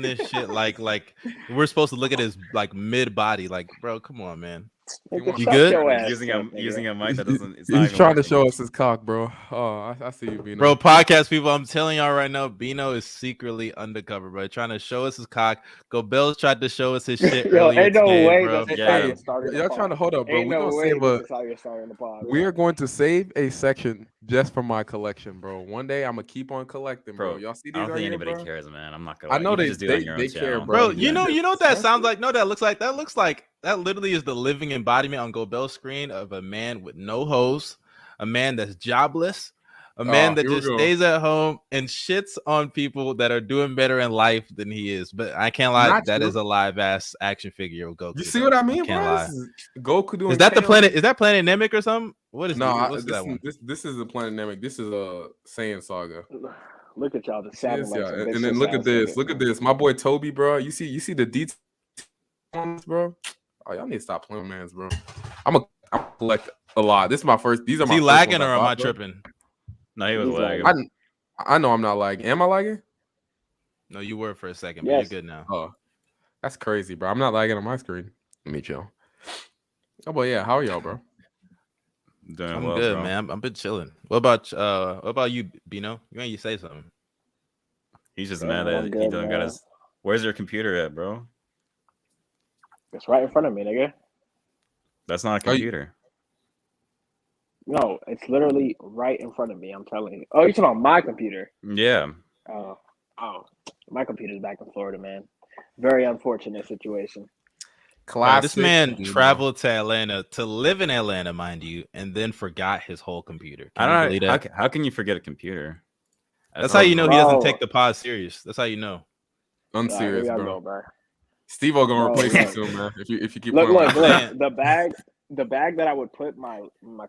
this shit like we're supposed to look at his like mid body. Like, bro, come on, man. You good? Using a mic that doesn't. It's not He's even trying to working. show us his cock, bro. Oh, I see you, Bino. Bro, podcast people, I'm telling y'all right now, Bino is secretly undercover, bro. Trying to show us his cock. Go Bills tried to show us his shit earlier ain't no today, way bro. this is Hey, how you're starting the y'all pod. trying to hold up, bro. Ain't We're no gonna way save this a. is how you're starting the pod. We're going to save a section just for my collection, bro. One day I'm gonna keep on collecting, bro. Bro, Y'all see I these don't right think here, anybody bro? cares, man. I'm not gonna. I Lie. know You can they- just do it on they- your they own care, channel. Bro, Yeah. you know what that sounds like? No, that looks like that literally is the living embodiment on Go Bell's screen of a man with no hose, a man that's jobless, a man that here we just go. stays at home and shits on people that are doing better in life than he is. But I can't lie, Not that true. is a live ass action figure of Goku. You see what I mean, Can't bro? lie. This is Goku doing. Is that the KO. planet? Is that Planet Namek or something? What is No, what's that one? this is the Planet Namek. This is a Saiyan Saga. Look at y'all just sounding Yes, like yeah. some And bitch then ass look at this. niggas, Look at man. this. My boy Toby, bro. You see the details on this, bro. Oh, y'all need to stop playing, mans, bro. I'm collect a lot. This is my first. These are Is my. he first lagging ones or am bought, I bro. tripping? No, he was He's lagging. I know I'm not lagging. Am I lagging? No, you were for a second, but Yes. you're good now. Oh, that's crazy, bro. I'm not lagging on my screen. Let me chill. Oh, but yeah, how are y'all, bro? Doing I'm well, good, bro. man. I've been chilling. What about you, Bino? You ain't you say something? He's just Yeah, mad I'm that he good, don't got man. his. Where's your computer at, bro? It's right in front of me, nigga. That's not a Oh, you- computer. No, it's literally right in front of me. I'm telling you. Oh, you're talking about my computer. Yeah. Oh, my computer's back in Florida, man. Very unfortunate situation. Bro, this man Bino. traveled to Atlanta to live in Atlanta, mind you, and then forgot his whole computer. I Can you don't believe know. that? How can you forget a computer? That's how you know he doesn't Bro. take the pod serious. That's how you know. All right, Unserious, here y'all bro. go, bro. Steve-O gonna Bro, replace you look. soon, man. If you keep Look, playing look, like that. look. The bag that I would put my Bro,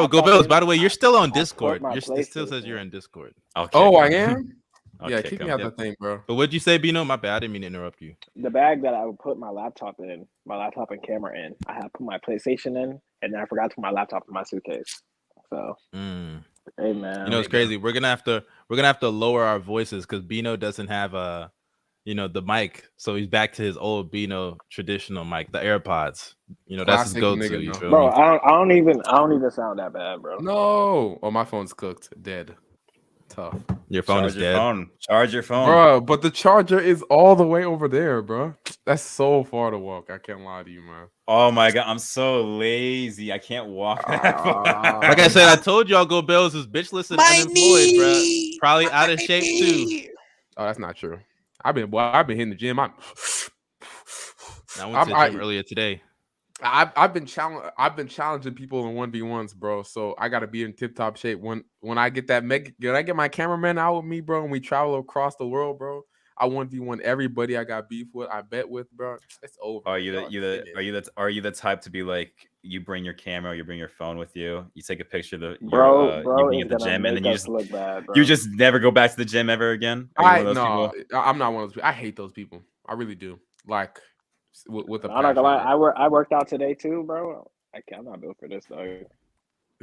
Go laptop Bills, in, by the way, you're still on I put Discord. my It still says PlayStation you're in. in Discord. Oh, I him. am. I'll Yeah, kick kick me him. out the thing, bro. But what'd you say, Bino? My bad. I didn't mean to interrupt you. The bag that I would put my laptop in, my laptop and camera in, I had put my PlayStation in, and then I forgot to put my laptop in my suitcase. So, hey man, You know, it's crazy. We're gonna have to lower our voices because Bino doesn't have the mic, so he's back to his old Bino traditional mic, the AirPods. You know, that's his Classic go-to. nigga, You no. feel bro, me? I don't even sound that bad, bro. No. Oh, my phone's cooked. Dead. Tough. Your phone is dead. Charge your phone. Bro, but the charger is all the way over there, bro. That's so far to walk. I can't lie to you, man. Oh my god, I'm so lazy. I can't walk that far. Like I said, I told y'all Go Bills is bitchless and unemployed, bro. Probably out of shape too. Oh, that's not true. I've been hitting the gym. I went to the gym earlier today. I've been challenging people in 1v1s, bro. So I gotta be in tip top shape when I get when I get my cameraman out with me, bro, and we travel across the world, bro. I 1v1 everybody I got beef with, I bet with, bro. It's over. Are you the type to be like, you bring your camera, you bring your phone with you, you take a picture of you being at the gym, and then you just never go back to the gym ever again? I'm not one of those people. I hate those people. I really do. Like with a I'm not gonna lie, I worked out today too, bro. I'm not built for this though.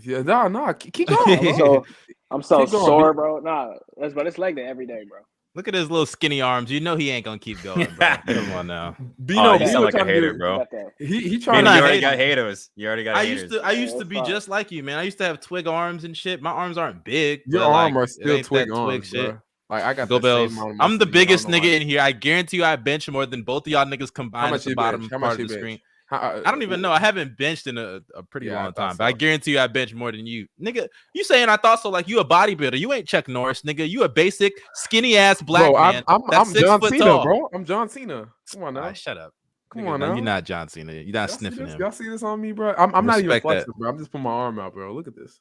Yeah, no, keep going. I'm so sore, bro. Nah, but it's leg day every day, bro. Look at his little skinny arms. You know he ain't gonna keep going, bro. Come on now. Bino, you sound like a hater, bro. He trying to. You already got haters. You already got haters. I used to be just like you, man. I used to have twig arms and shit. My arms aren't big. Your arms are still twig arms, shit. Bro. Like I got Go Bills. I'm the biggest nigga in here. I guarantee you, I bench more than both of y'all niggas combined at the bottom part of the screen. I don't even know. I haven't benched in a pretty long time, but I guarantee you I bench more than you. Nigga, you saying I thought so like you a bodybuilder. You ain't Chuck Norris, nigga. You a basic, skinny ass black man. I'm John Cena, tall. bro. I'm John Cena. Come on now. Right, shut up. Come nigga, on no, now. You're not John Cena. You're not sniffing him. Y'all see this on me, bro? I'm not even flexing, bro. I'm just putting my arm out, bro. Look at this.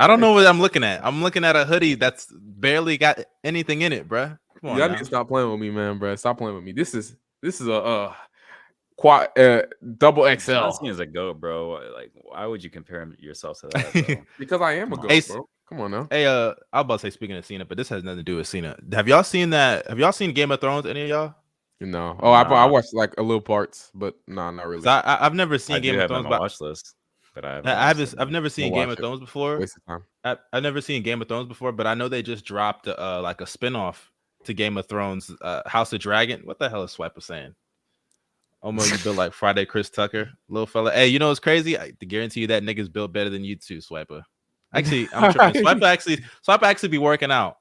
I don't know what I'm looking at. I'm looking at a hoodie that's barely got anything in it, bro. Come on, y'all need to stop playing with me, man, bro. Stop playing with me. This is a quad double XL. John Cena's a goat, bro. Like, why would you compare yourself to that? Bro? Because I am a goat, bro. Come on now. Hey, I was about to say, speaking of Cena, but this has nothing to do with Cena. Have y'all seen that? Have y'all seen Game of Thrones? Any of y'all? No. Oh, I watched like a little parts, but no, not really. I've never seen Game of Thrones. On my watch list, but I've never seen Game of Thrones before. Waste of time. I've never seen Game of Thrones before, but I know they just dropped like a spinoff to Game of Thrones, House of Dragon. What the hell is Swiper saying? Almost you built like Friday Chris Tucker, little fella. Hey, you know what's crazy? I guarantee you that nigga's built better than you too, Swiper. Actually, I'm tripping. Swiper actually be working out.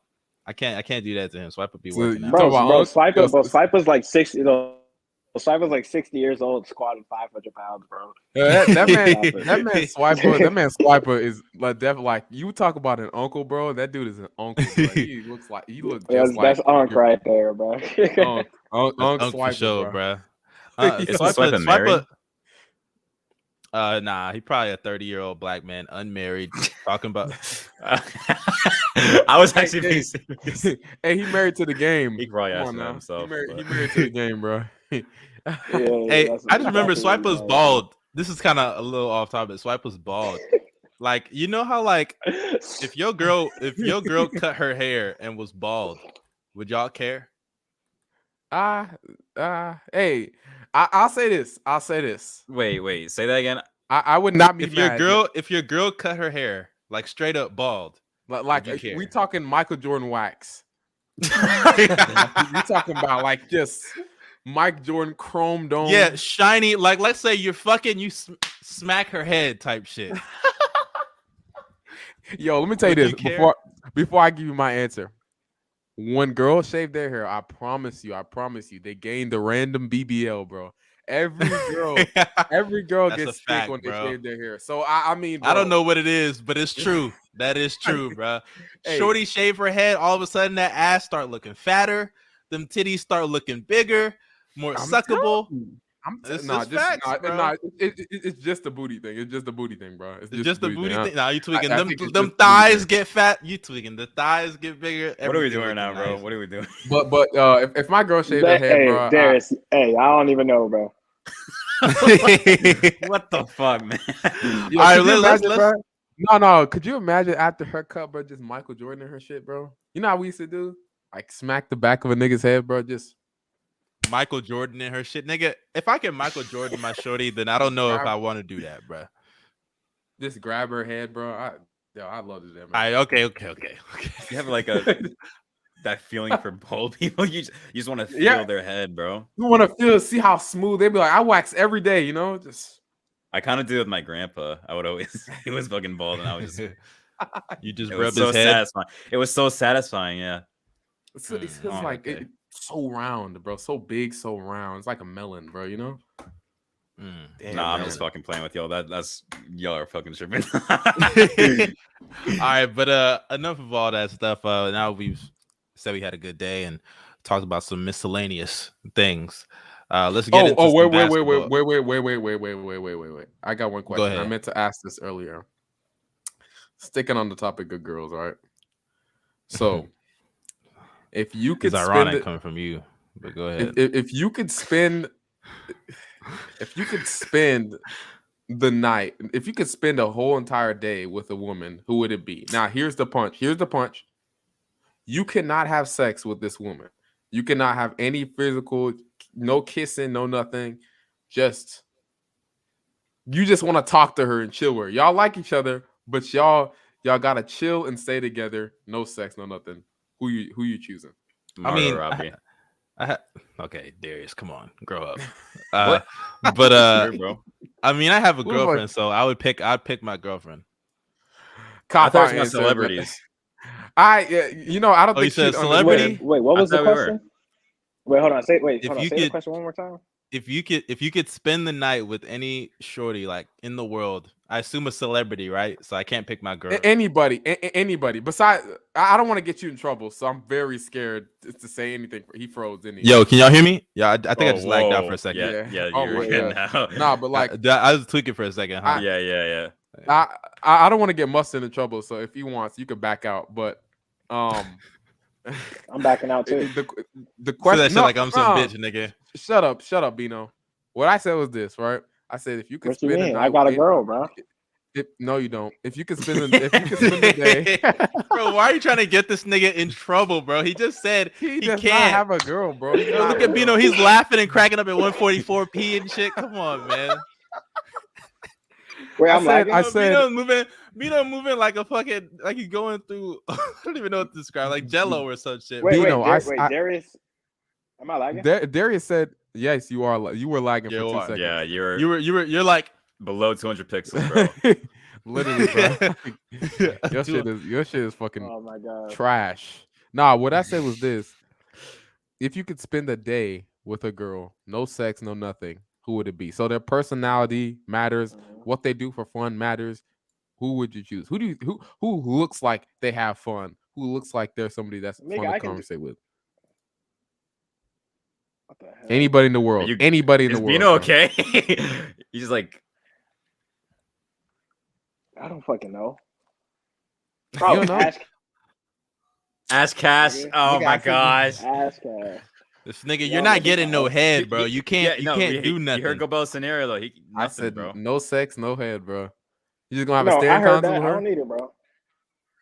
I can't do that to him. Swiper be working out. Bro, Swiper's like 60. Swiper's like 60 years old, squatting 500 pounds, bro. That man Swiper is like definitely like you talk about an uncle, bro. That dude is an uncle. Bro. He looks just that's Unc right there, bro. Unc Swiper, for sure, bro. Is Swiper married? Nah, he probably a 30-year-old black man, unmarried, talking about. I was actually being serious. Hey, he married to the game. He probably asked himself. He married to the game, bro. Hey, I just remember Swiper's bald. This is kind of a little off topic. Swiper's bald. Like, you know how like if your girl cut her hair and was bald, would y'all care? Hey, I'll say this. Wait, say that again. I would not be mad. If your girl cut her hair like straight up bald, like we talking Michael Jordan wax. We talking about like just Mike Jordan chrome dome. Yeah, shiny. Like let's say you're fucking, you smack her head type shit. Yo, let me tell you this before I give you my answer. When girls shave their hair, I promise you, they gain the random BBL, bro. Every girl gets sick when they shave their hair. So I mean, bro, I don't know what it is, but it's true. That is true, bro. Hey. Shorty shave her head, all of a sudden that ass start looking fatter, them titties start looking bigger, more suckable. It's just the booty thing. It's just the booty thing, bro. It's just the booty thing. Now you tweaking them thighs get fat. You tweaking the thighs get bigger. What are we doing now, bro? What are we doing? But if my girl shaved her head, bro, Darius, I don't even know, bro. What the fuck, man? Yo, all right, let's. No. Could you imagine after her cut, bro, just Michael Jordan and her shit, bro? You know how we used to do? Like smack the back of a nigga's head, bro. Just Michael Jordan and her shit, nigga. If I can Michael Jordan my shorty, then I don't know if I want to do that, bro. Just grab her head, bro. I love to do that, man. Okay. You have like that feeling for bald people. You just want to feel their head, bro. You want to see how smooth they be. Like I wax every day, you know. Just I kind of do with my grandpa. I would always he was fucking bald, and I was just you just rub his head. Satisfying. It was so satisfying, yeah. It's like it's so round, bro. So big, so round. It's like a melon, bro. You know. Damn, I'm just fucking playing with y'all. That's y'all are fucking tripping. All right, but enough of all that stuff. Now we've said we had a good day and talked about some miscellaneous things. Let's get into wait. I got one question. Go ahead. I meant to ask this earlier. Sticking on the topic of girls, all right? So, if you could, it's ironic coming from you, but go ahead. If you could spend the night, if you could spend a whole entire day with a woman, who would it be? Now, here's the punch. You cannot have sex with this woman. You cannot have any physical, no kissing, no nothing. You just want to talk to her and chill with her. Y'all like each other, but y'all gotta chill and stay together. No sex, no nothing. Who you choosing? Robbie. Okay, Darius, come on, grow up. But bro. I mean, I have a girlfriend, so I'd pick my girlfriend. I thought it was my celebrities. I don't think you said celebrity. Wait, what was the question? Wait, hold on. Say the question one more time. If you could spend the night with any shorty like in the world, I assume a celebrity, right? So I can't pick my girl. Anybody. Besides, I don't want to get you in trouble, so I'm very scared to say anything. He froze in. Yo, can y'all hear me? Yeah, I think I just lagged out for a second. Yeah, you're good now. Nah, but like I was tweaking for a second. Huh? Yeah. I don't want to get Mustard in trouble, so if he wants, you could back out. But I'm backing out too. The question, so like I'm some bitch, nigga. Shut up, Bino. What I said was this, right? I said if you could spend the night, I got a girl, bro. No, you don't. If you could spend the day, bro, why are you trying to get this nigga in trouble, bro? He just said he can't have a girl, bro. Look at Bino. He's laughing and cracking up at 144p and shit. Come on, man. Wait, I said Bino moving like a fucking like he's going through. I don't even know what to describe, like Jello or some shit. Wait, Bino, Darius. Am I lagging? Darius said, "Yes, you are. You were lagging for 2 seconds. Yeah, you're like below 200 pixels, bro. Literally, bro. your shit is fucking oh my God. trash. Nah, what I said was this: if you could spend a day with a girl, no sex, no nothing, who would it be? So their personality matters. What they do for fun matters. Who would you choose? Who looks like they have fun? Who looks like they're somebody that's fun to conversate with? What the hell? Anybody in the world. Anybody in the world. You know, okay? He's just like, I don't fucking know. Probably you don't know? Ask Cash. Oh my gosh. Ask Cash. This nigga, you're not getting no head, bro. You can't do nothing. You heard Gobbo's scenario though. I said, bro. No sex, no head, bro. You just gonna have a staring contest with her? I don't need it, bro.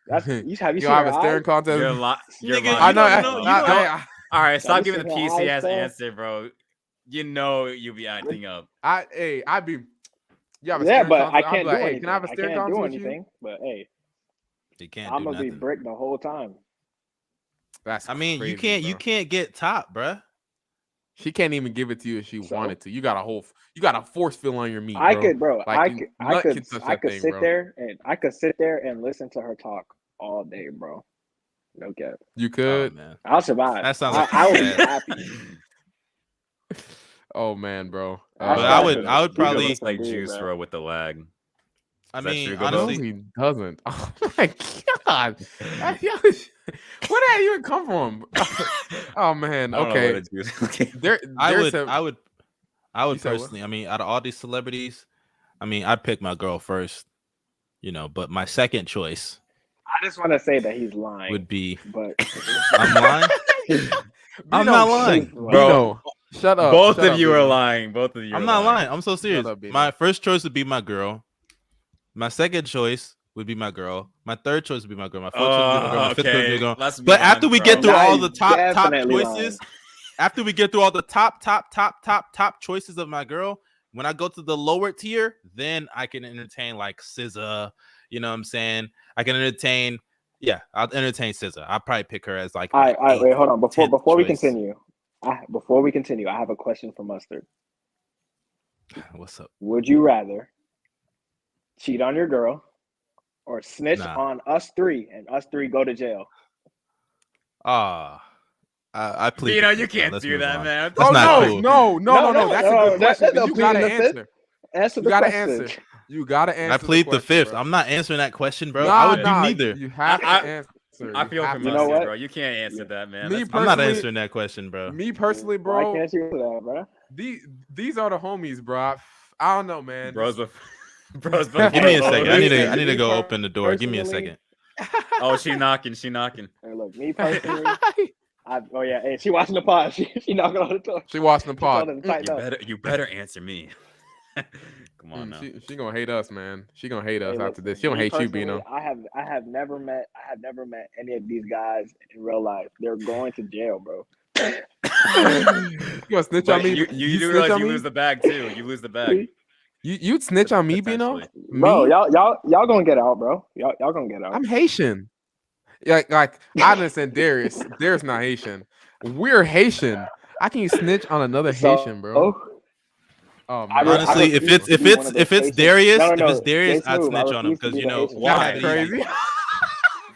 That's you have a staring contest? You're lying. I know. All right, stop giving the PC ass answer, bro. You know you'll be acting up. I'd be. Yeah, but I can't do anything. Can I have a staring contest with you? But hey, you can't. I'm gonna be brick the whole time. That's. I mean, crazy, you can't get top, bro. She can't even give it to you if she wanted to. You got a force fill on your meat. Bro. I could, bro. Like, I could sit there and listen to her talk all day, bro. No cap. You could. Oh, man. I'll survive. That sounds like I would be happy. Oh man, bro. I would probably like juice, bro, with the lag. I mean, honestly, he doesn't. Oh my God. Where did that even come from? Oh man. Okay. I would personally. I mean, out of all these celebrities, I mean, I'd pick my girl first. You know, but my second choice. I just want to say that he's lying. Would be, but I'm lying. I'm not lying, bro. Shut up. Both of you are lying. Both of you. I'm not lying. I'm so serious. My first choice would be my girl. My second choice would be my girl. My third choice would be my girl. My fourth choice would be my girl. My fifth choice would be my girl. But after we get through all the top choices, after we get through all the top choices of my girl, when I go to the lower tier, then I can entertain like SZA. You know what I'm saying? I can entertain. Yeah, I'll entertain SZA. I'll probably pick her as like. All right, wait, hold on. Before we continue, I have a question for Mustard. What's up? Would you rather cheat on your girl or snitch on us three and us three go to jail? I plead. Bino, you can't do that, man. That's not cool. No. That's a good question. You gotta answer. Answer the question. You gotta answer. I plead the fifth. Bro. I'm not answering that question, bro. I would do neither. You have to answer. I feel for Mustard, bro. You can't answer that, man. I'm not answering that question, bro. Me personally, bro. Why can't you do that, bro? These are the homies, bro. I don't know, man. Bros. Give me a second. I need to go open the door. Give me a second. Oh, she knocking. She knocking. Hey, look, me personally. Hey, she watching the pod. She knocking on the door. She watching the pod. You better answer me. Come on now. She gonna hate us, man. She gonna hate us after this. She don't hate you, Bino. I have never met any of these guys in real life. They're going to jail, bro. You gonna snitch on me? You do realize you lose the bag too. You lose the bag. You'd snitch on me, Bino? Bro, y'all gonna get out, bro. Y'all gonna get out. I'm Haitian. Yeah, like I understand Darius. Darius not Haitian. We're Haitian. I can snitch on another Haitian, bro. Oh, honestly, if it's Darius, I'd snitch on him because you know why? Crazy.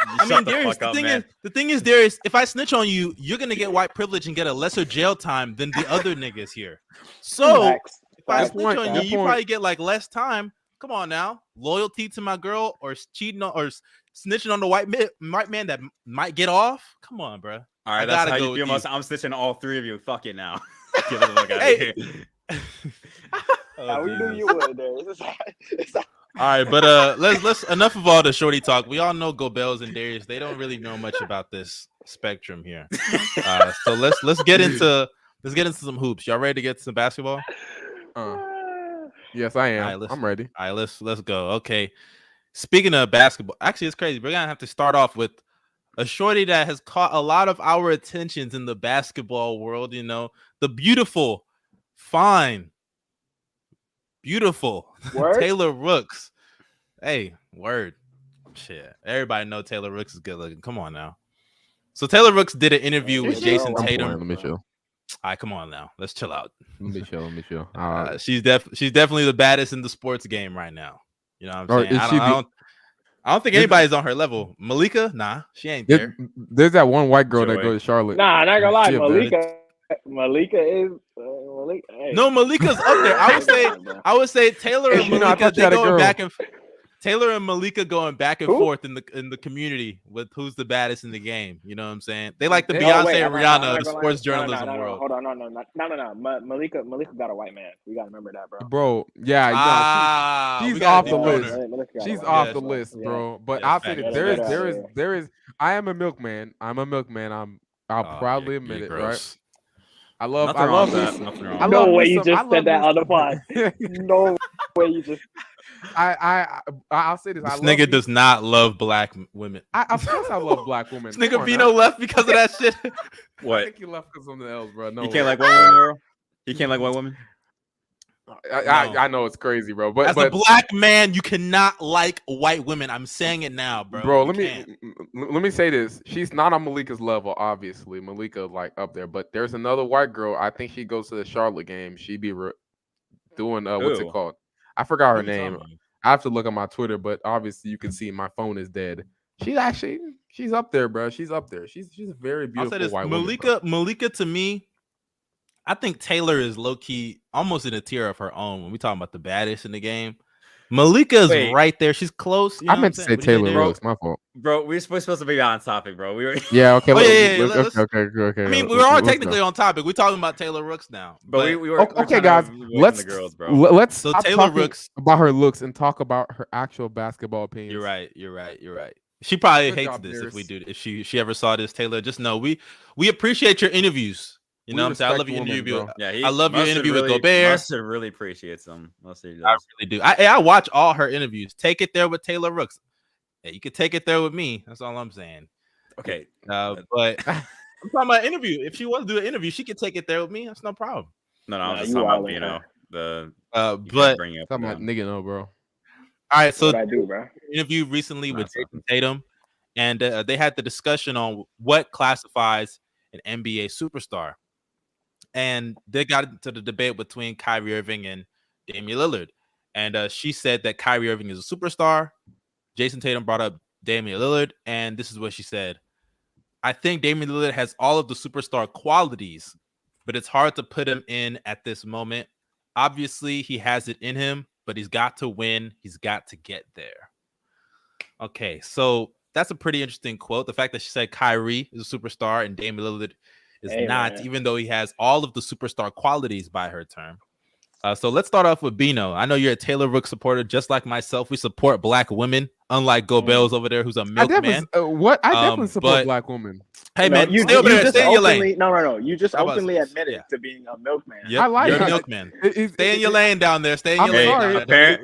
I mean, Darius. The thing is, Darius. If I snitch on you, you're gonna get white privilege and get a lesser jail time than the other niggas here. So if I snitch on you, you probably get like less time. Come on now, loyalty to my girl or cheating on or snitching on the white man that might get off. Come on, bro. All right, that's how you feel. I'm snitching all three of you. Fuck it now. Get the fuck out of here. We knew you would, Darius. All right, but let's enough of all the shorty talk. We all know GOBBY and Darius. They don't really know much about this spectrum here. So let's get into some hoops. Y'all ready to get to some basketball? Yes, I am. I'm ready. All right, let's go. Okay. Speaking of basketball, actually, it's crazy. We're gonna have to start off with a shorty that has caught a lot of our attentions in the basketball world. You know, the beautiful, fine, beautiful Taylor Rooks. Hey, word. Shit, everybody know Taylor Rooks is good looking. Come on now. So Taylor Rooks did an interview with Jason Tatum. Let me chill. All right, come on now. Let's chill out. Let me chill. She's definitely the baddest in the sports game right now. You know what I'm saying? I don't think anybody's on her level. Malika, nah, she ain't there. There's that one white girl that goes to Charlotte. Nah, not gonna lie, Malika is Malika. Hey. No, Malika's up there. I would say Taylor and Malika Taylor and Malika going back and forth in the community with who's the baddest in the game. You know what I'm saying? They like the Beyonce and Rihanna of the sports journalism world. Hold on, no. Malika got a white man. We gotta remember that, bro. Bro, yeah, she's off the list. She's off the list, bro. But I'll say that there is. I am a milkman. I'll proudly admit it, right? I love this. No way you just said that on the pod. No way you just. I'll say this. This nigga does not love black women. Of course, I love black women. This nigga Bino left because of that shit. What? I think he left because of something else, bro. No, you can't like white women, bro. You can't like white women. I know it's crazy, bro. But as a black man, you cannot like white women. I'm saying it now, bro. Bro, let me say this. She's not on Malika's level, obviously. Malika like up there, but there's another white girl. I think she goes to the Charlotte game. She be doing what's it called? I forgot her name. I have to look at my Twitter, but obviously you can see my phone is dead. She's up there, bro. She's up there. She's a very beautiful white woman. Malika to me, I think Taylor is low key almost in a tier of her own when we talking about the baddest in the game. Malika's right there. She's close. I meant to say Taylor Rooks. My fault, bro. We're supposed to be on topic, bro. We were. Yeah. Okay. Okay. I mean, we are technically on topic. We're talking about Taylor Rooks now. But we were okay, guys. Let's stop Taylor Rooks about her looks and talk about her actual basketball opinions. You're right. She probably hates this if we do. If she ever saw this, Taylor, just know we appreciate your interviews. You know what I'm saying? I love your interview. I love your interview with Gobert. Mustard really appreciates them. I really do. I watch all her interviews. Take it there with Taylor Rooks. Hey, you could take it there with me. That's all I'm saying. Okay. But I'm talking about interview. If she wants to do an interview, she could take it there with me. That's no problem. No, I'm just talking about, you know, but talking about nigga, no, bro. All right, so I do, bro. Interview recently with Jason Tatum, and they had the discussion on what classifies an NBA superstar. And they got into the debate between Kyrie Irving and Damian Lillard. And she said that Kyrie Irving is a superstar. Jason Tatum brought up Damian Lillard. And this is what she said. I think Damian Lillard has all of the superstar qualities, but it's hard to put him in at this moment. Obviously, he has it in him, but he's got to win. He's got to get there. Okay, so that's a pretty interesting quote. The fact that she said Kyrie is a superstar and Damian Lillard is not, man. Even though he has all of the superstar qualities by her term. So let's start off with Bino. I know you're a Taylor Rooks supporter, just like myself. We support black women, unlike GOBBY over there, who's a milkman. I definitely support black women. Hey, man, stay over there. Stay in your lane. No. You just openly admitted to being a milkman. Yep, I like you're a milkman. Stay in your lane down there. Stay in your lane.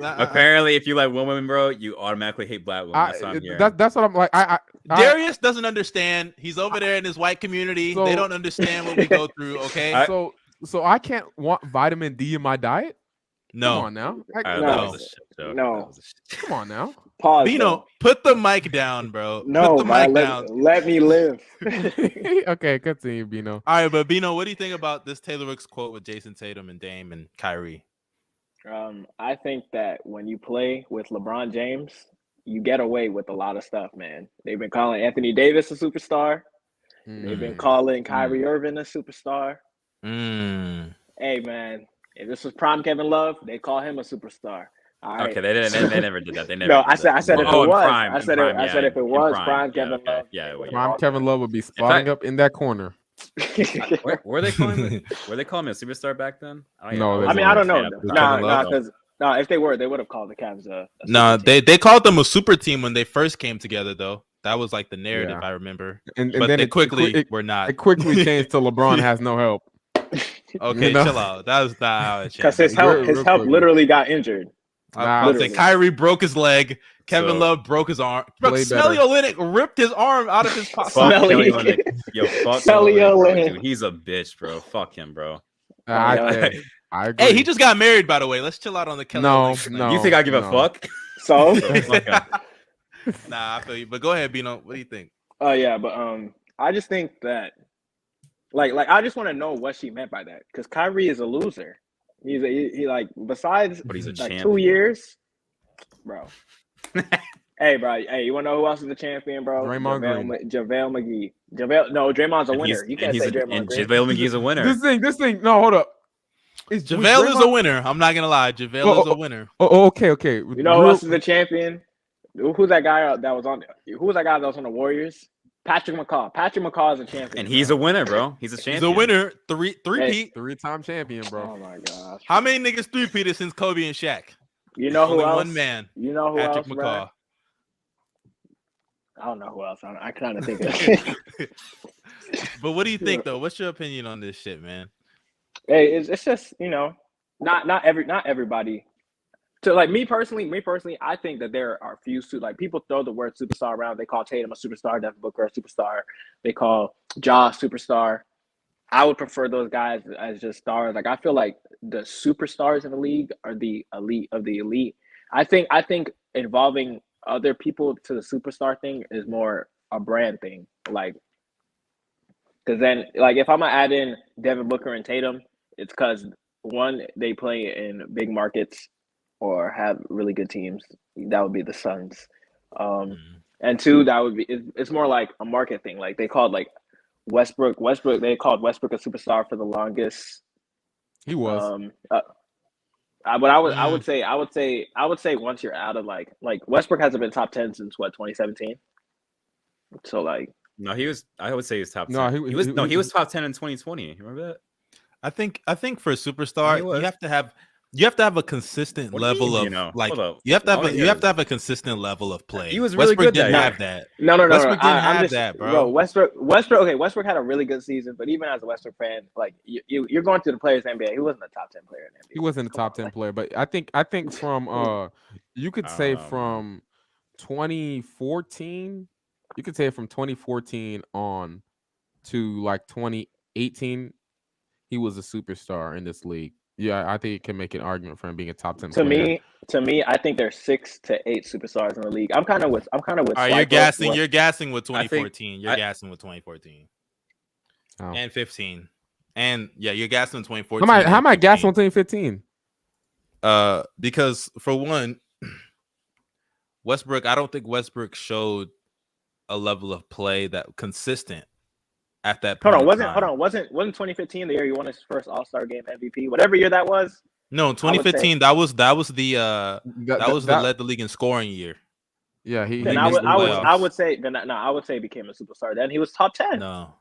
Apparently, if you like women, bro, you automatically hate black women. That's what I'm hearing. That's what I'm like. Darius doesn't understand. He's over there in his white community. They don't understand what we go through, okay? So I can't want vitamin D in my diet? No. Come on now. No. Come on now. Pause. Bino, put the mic down, bro. No, put the mic down. Let me live. Okay, continue, Bino. All right, but Bino, what do you think about this Taylor Rooks quote with Jason Tatum and Dame and Kyrie? I think that when you play with LeBron James, you get away with a lot of stuff, man. They've been calling Anthony Davis a superstar. They've been calling Kyrie Irving a superstar. Hey, man, if this was prime Kevin Love, they call him a superstar. All right. Okay, they never did that. They never. No, I said if it was. I said if it was prime Kevin Love. Prime Kevin Love would be spotting up in that corner. Were they calling me a superstar back then? I don't know. No, if they were, they would have called the Cavs a no, they called them a super team when they first came together, though. That was like the narrative, I remember. But then they quickly were not. It quickly changed to LeBron has no help. Okay, chill out. That was not how it changed. Because his help literally got injured. I would say Kyrie broke his leg. Kevin Love broke his arm. Smelly Olynyk ripped his arm out of his pocket. Smelly Olynyk. He's a bitch, bro. Fuck him, bro. I agree. Hey, he just got married, by the way. Let's chill out on the Kelly. No. You think I give a fuck? So Nah, I feel you. But go ahead, Bino. What do you think? Oh yeah, but I just think that like I just want to know what she meant by that because Kyrie is a loser. He like besides but he's a like champion. 2 years, bro. Hey, bro. Hey, you want to know who else is the champion, bro? Draymond Green. JaVale McGee. No, Draymond's a winner. You can't say Draymond Green. JaVale McGee's a winner. This thing. No, hold up. JaVale is a winner. I'm not gonna lie. JaVale is a winner. Okay. You know who else is the champion? Who's that guy that was on? Who was that guy that was on the Warriors? Patrick McCaw. Patrick McCaw is a champion, and he's a winner, bro. He's a champion. He's a winner. Three-time champion, bro. Oh my gosh. How many niggas three-peated since Kobe and Shaq? You know who else? One man. You know who Patrick else? McCaw. Bro? I don't know who else. I kind of think of it. But what do you think though? What's your opinion on this shit, man? Hey, it's just not everybody. So like me personally, I think that there are few like people throw the word superstar around. They call Tatum a superstar, Devin Booker a superstar. They call Ja a superstar. I would prefer those guys as just stars. Like I feel like the superstars in the league are the elite of the elite. I think involving other people to the superstar thing is more a brand thing. Like, because then like if I'm gonna add in Devin Booker and Tatum, it's because one, they play in big markets or have really good teams. That would be the Suns. And two, that would be it's more like a market thing. Like they called like Westbrook. They called Westbrook a superstar for the longest. He was. But I would say once you're out of like Westbrook hasn't been top 10 since what 2017. So like no, he was. I would say he's top 10. No, he was top 10 in 2020. You remember that? I think for a superstar, you have to have a consistent level of like you have to have a consistent level of play. He was really good. Didn't have that. No. Westbrook didn't have that, bro. Westbrook. Okay, Westbrook had a really good season, but even as a Westbrook fan, like you're going through the players NBA. He wasn't a top 10 player in the NBA. He wasn't a top 10 player, but I think from you could say from 2014, you could say from 2014 on to like 2018, he was a superstar in this league. Yeah, I think you can make an argument for him being a top 10 player. To me, I think there's 6 to 8 superstars in the league. I'm kind of with. All right, you're gassing with 2014. You're gassing with 2014 and 15, and yeah, you're gassing with 2014. How am I gassing with 2015? Because for one, Westbrook, I don't think Westbrook showed a level of play that consistent. At that point, wasn't 2015 the year he won his first All-Star game MVP? Whatever year that was. No, 2015 that was the led the league in scoring year. Yeah, I would say he became a superstar. Then he was top 10. No,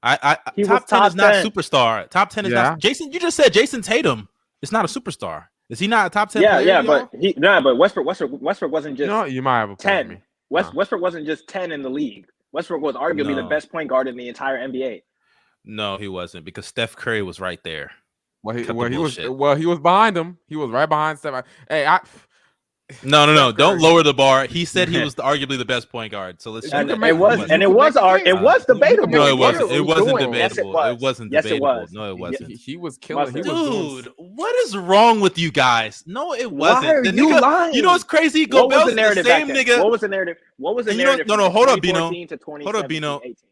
top 10 is not superstar. Top 10 is not. Jason, you just said Jason Tatum is not a superstar. Is he not a top 10? Yeah, but Westbrook wasn't just. No, you might have a 10. Westbrook wasn't just 10 in the league. Westbrook was arguably the best point guard in the entire NBA. No, he wasn't, because Steph Curry was right there. He was behind him. He was right behind Steph. Hey, No. Don't lower the bar. He said he was arguably the best point guard. So let's. It was debatable. No, it wasn't. It wasn't debatable. It wasn't debatable. Yes, it was. No, it wasn't. He was killing. Dude, what is wrong with you guys? No, it wasn't. Why are you lying? You know what's crazy? What was the narrative? What was the narrative? No, hold up, Bino.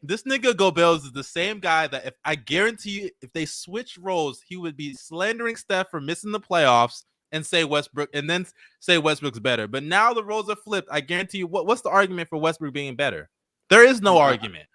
This nigga Gobels is the same guy that if I guarantee you, if they switch roles, he would be slandering Steph for missing the playoffs and say Westbrook, and then say Westbrook's better. But now the roles are flipped. I guarantee you, what's the argument for Westbrook being better? There is no argument.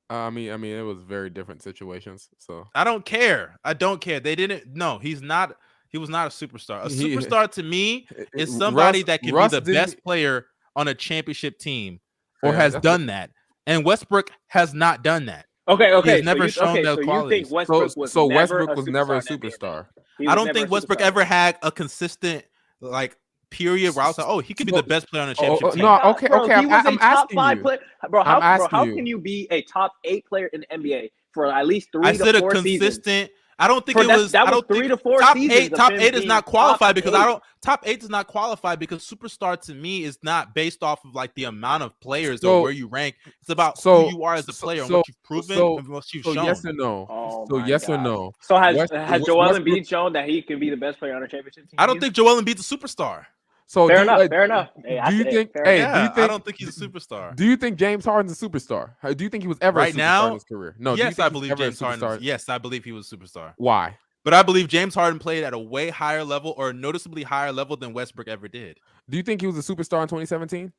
I mean, it was very different situations. So I don't care. They didn't. No, he's not. He was not a superstar. A superstar to me is somebody that can be the best player on a championship team, or has done that. And Westbrook has not done that. Okay. He's never shown those qualities. Westbrook was never a superstar. I don't think Westbrook ever had a consistent period where I was like, oh, he could be the best player on a championship team. No, okay. I'm asking you. How can you be a top 8 player in the NBA for at least 3 to 4 seasons? I said a consistent. I don't think it was. That was 3 to 4 seasons. Top 8 does not qualify because top 8 does not qualify because superstar to me is not based off of like the amount of players or where you rank. It's about who you are as a player and what you've proven and what you've shown. Yes or no? Or no? So has Joel Embiid shown that he can be the best player on a championship team? I don't think Joel Embiid's a superstar. So fair enough. Hey, do you think? I don't think he's a superstar. Do you think James Harden's a superstar? Do you think he was ever a superstar in his career? No. Yes, I believe James Harden. Yes, I believe he was a superstar. Why? But I believe James Harden played at a way higher level or a noticeably higher level than Westbrook ever did. Do you think he was a superstar in 2017?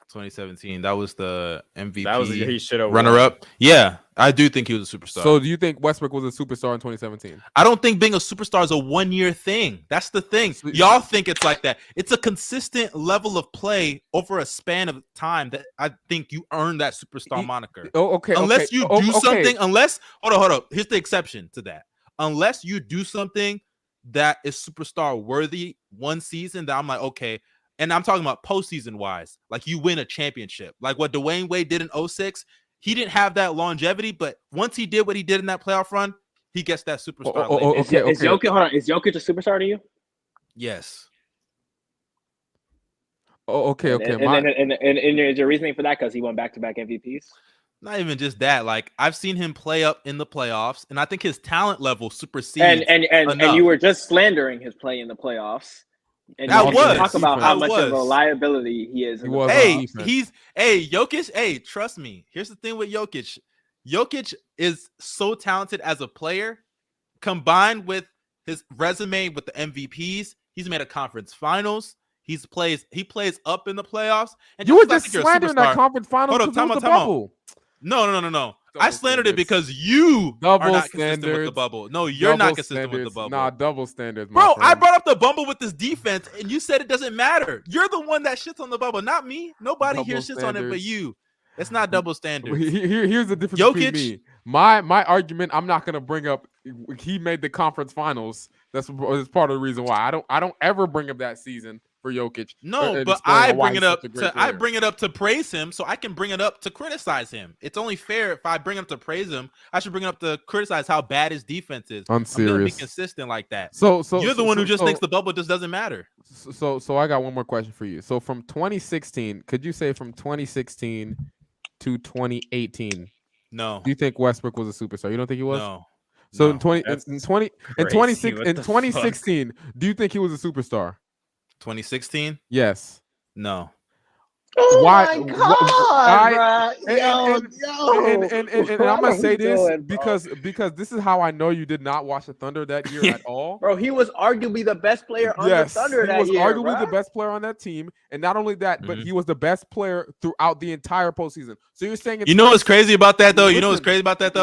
2017, that was the MVP. That was the year he should have runner-up. Yeah, I do think he was a superstar. So do you think Westbrook was a superstar in 2017? I don't think being a superstar is a one-year thing. That's the thing. Y'all think it's like that. It's a consistent level of play over a span of time that I think you earn that superstar moniker. Oh, okay. Unless you do something, hold on. Here's the exception to that. Unless you do something that is superstar worthy one season, that I'm like, okay. And I'm talking about postseason wise, like you win a championship, like what Dwayne Wade did in 2006. He didn't have that longevity, but once he did what he did in that playoff run, he gets that superstar. Is Jokic a superstar to you? Yes. Oh, okay. And is your reasoning for that because he won back-to-back MVPs? Not even just that. Like I've seen him play up in the playoffs, and I think his talent level supersedes. And you were just slandering his play in the playoffs. And that was talk about how much of a liability he is. Jokic. Hey, trust me. Here's the thing with Jokic. Jokic is so talented as a player, combined with his resume with the MVPs. He's made a conference finals. He plays up in the playoffs. And you were just slandering that conference finals. Hold up, time out. No. I slandered it because you are not consistent with the bubble. No, you're not consistent with the bubble. Nah, double standards, bro. I brought up the bubble with this defense, and you said it doesn't matter. You're the one that shits on the bubble, not me. Nobody here shits on it but you. It's not double standards. Here's the difference between me. My argument. I'm not gonna bring up. He made the conference finals. That's part of the reason why I don't ever bring up that season for Jokic. No, but I bring it up to praise him, so I can bring it up to criticize him. It's only fair if I bring it up to praise him. I should bring it up to criticize how bad his defense is. I'm serious. Gonna be consistent like that. So you're the one who just thinks the bubble just doesn't matter. So I got one more question for you. So from 2016, could you say from 2016 to 2018? No. Do you think Westbrook was a superstar? You don't think he was? No. So in 2016, do you think he was a superstar? 2016? Yes. No. Oh why? My God, and I'm gonna say this because this is how I know you did not watch the Thunder that year at all. Bro, he was arguably the best player on the Thunder that year. He was arguably the best player on that team, and not only that, but he was the best player throughout the entire postseason. So you're saying you know what's crazy about that though?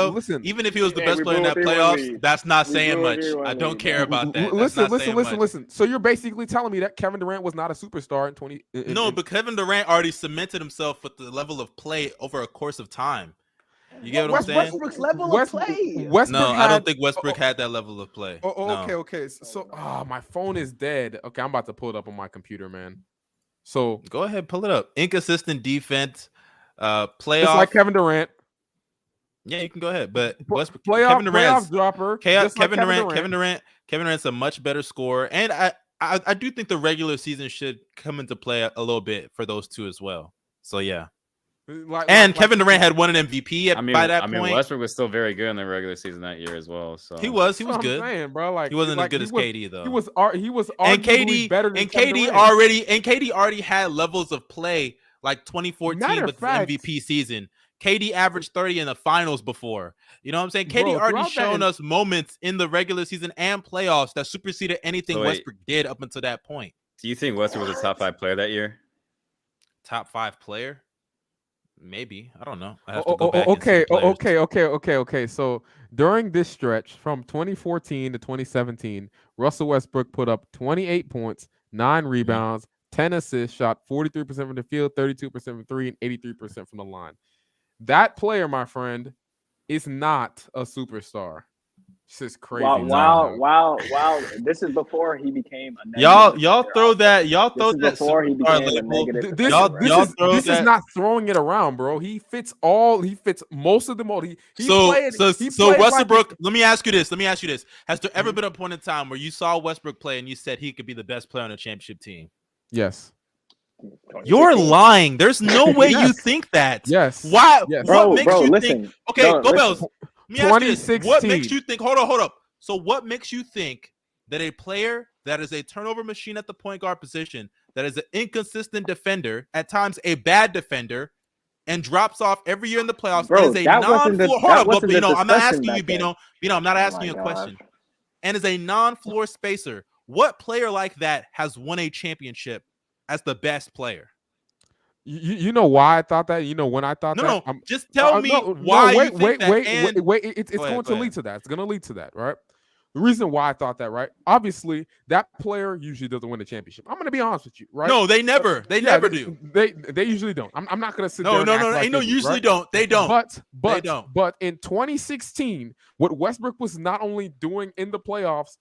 Listen, even if he was the best player in that playoffs, that's not saying much. I don't care about that. Listen. So you're basically telling me that Kevin Durant was not a superstar in 20? No, but Kevin Durant already cemented himself with the level of play over a course of time. You get what I'm saying? Westbrook's level of play. I don't think Westbrook had that level of play. Okay. So, my phone is dead. Okay, I'm about to pull it up on my computer, man. So go ahead, pull it up. Inconsistent defense, playoff. It's like Kevin Durant. Yeah, you can go ahead, but Westbrook, playoff dropper. Kevin Durant's a much better scorer, and I do think the regular season should come into play a little bit for those two as well. So yeah. Kevin Durant had won an MVP by that point. Westbrook was still very good in the regular season that year as well. So he was good. Saying, bro, like he wasn't as good as KD though. He was arguably better than KD already had levels of play like 2014 with the MVP season. KD averaged 30 in the finals before. You know what I'm saying? KD already shown us moments in the regular season and playoffs that superseded anything Westbrook did up until that point. Do you think Westbrook was a top 5 player that year? Top 5 player? Maybe. I don't know. I have to go back Okay. So during this stretch from 2014 to 2017, Russell Westbrook put up 28 points, 9 rebounds, 10 assists, shot 43% from the field, 32% from 3, and 83% from the line. That player, my friend, is not a superstar. It's just crazy. Wow. This is before he became a negative. Y'all throw that before he became a negative. This is not throwing it around, bro. He fits most of the mold. So Westbrook, let me ask you this. Has there ever been a point in time where you saw Westbrook play and you said he could be the best player on a championship team? Yes. You're lying. There's no way you think that. Yes. Why? Yes. What makes you think? Okay, go Bells. Let me ask you this. What makes you think? Hold up. So what makes you think that a player that is a turnover machine at the point guard position, that is an inconsistent defender, at times a bad defender, and drops off every year in the playoffs, Bro, and is a non-floor. Hold up, Bino. I'm not asking you, Bino. Bino, I'm not asking you a question. And is a non-floor spacer. What player like that has won a championship as the best player? You know why I thought that? You know when I thought that? No, just tell me why. Wait. It's going to lead to that. It's going to lead to that, right? The reason why I thought that, right? Obviously, that player usually doesn't win the championship. I'm going to be honest with you, right? No, they never. They never do. They usually don't. I'm not going to sit there. No. Ain't no usually don't. They don't. But in 2016, what Westbrook was not only doing in the playoffs,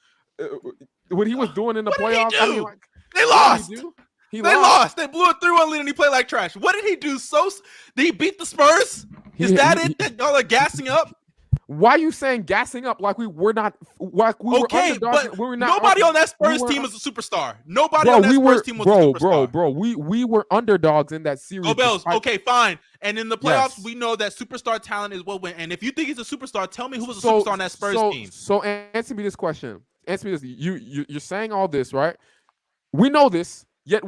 what he was doing in the playoffs, I mean, like, they lost. They lost. They blew a 3-1 lead and he played like trash. What did he do? Did he beat the Spurs? Is that it? That y'all are gassing up? Why are you saying gassing up like we were not? Like we were underdogs, but we were not, nobody on that Spurs team is a superstar. Nobody on that Spurs team was a superstar. Bro, we were underdogs in that series. Go Bells. Okay, fine. And in the playoffs, we know that superstar talent is what win. And if you think he's a superstar, tell me who was a superstar on that Spurs team. So answer me this question. Answer me this. You're saying all this, right? We know this. Yet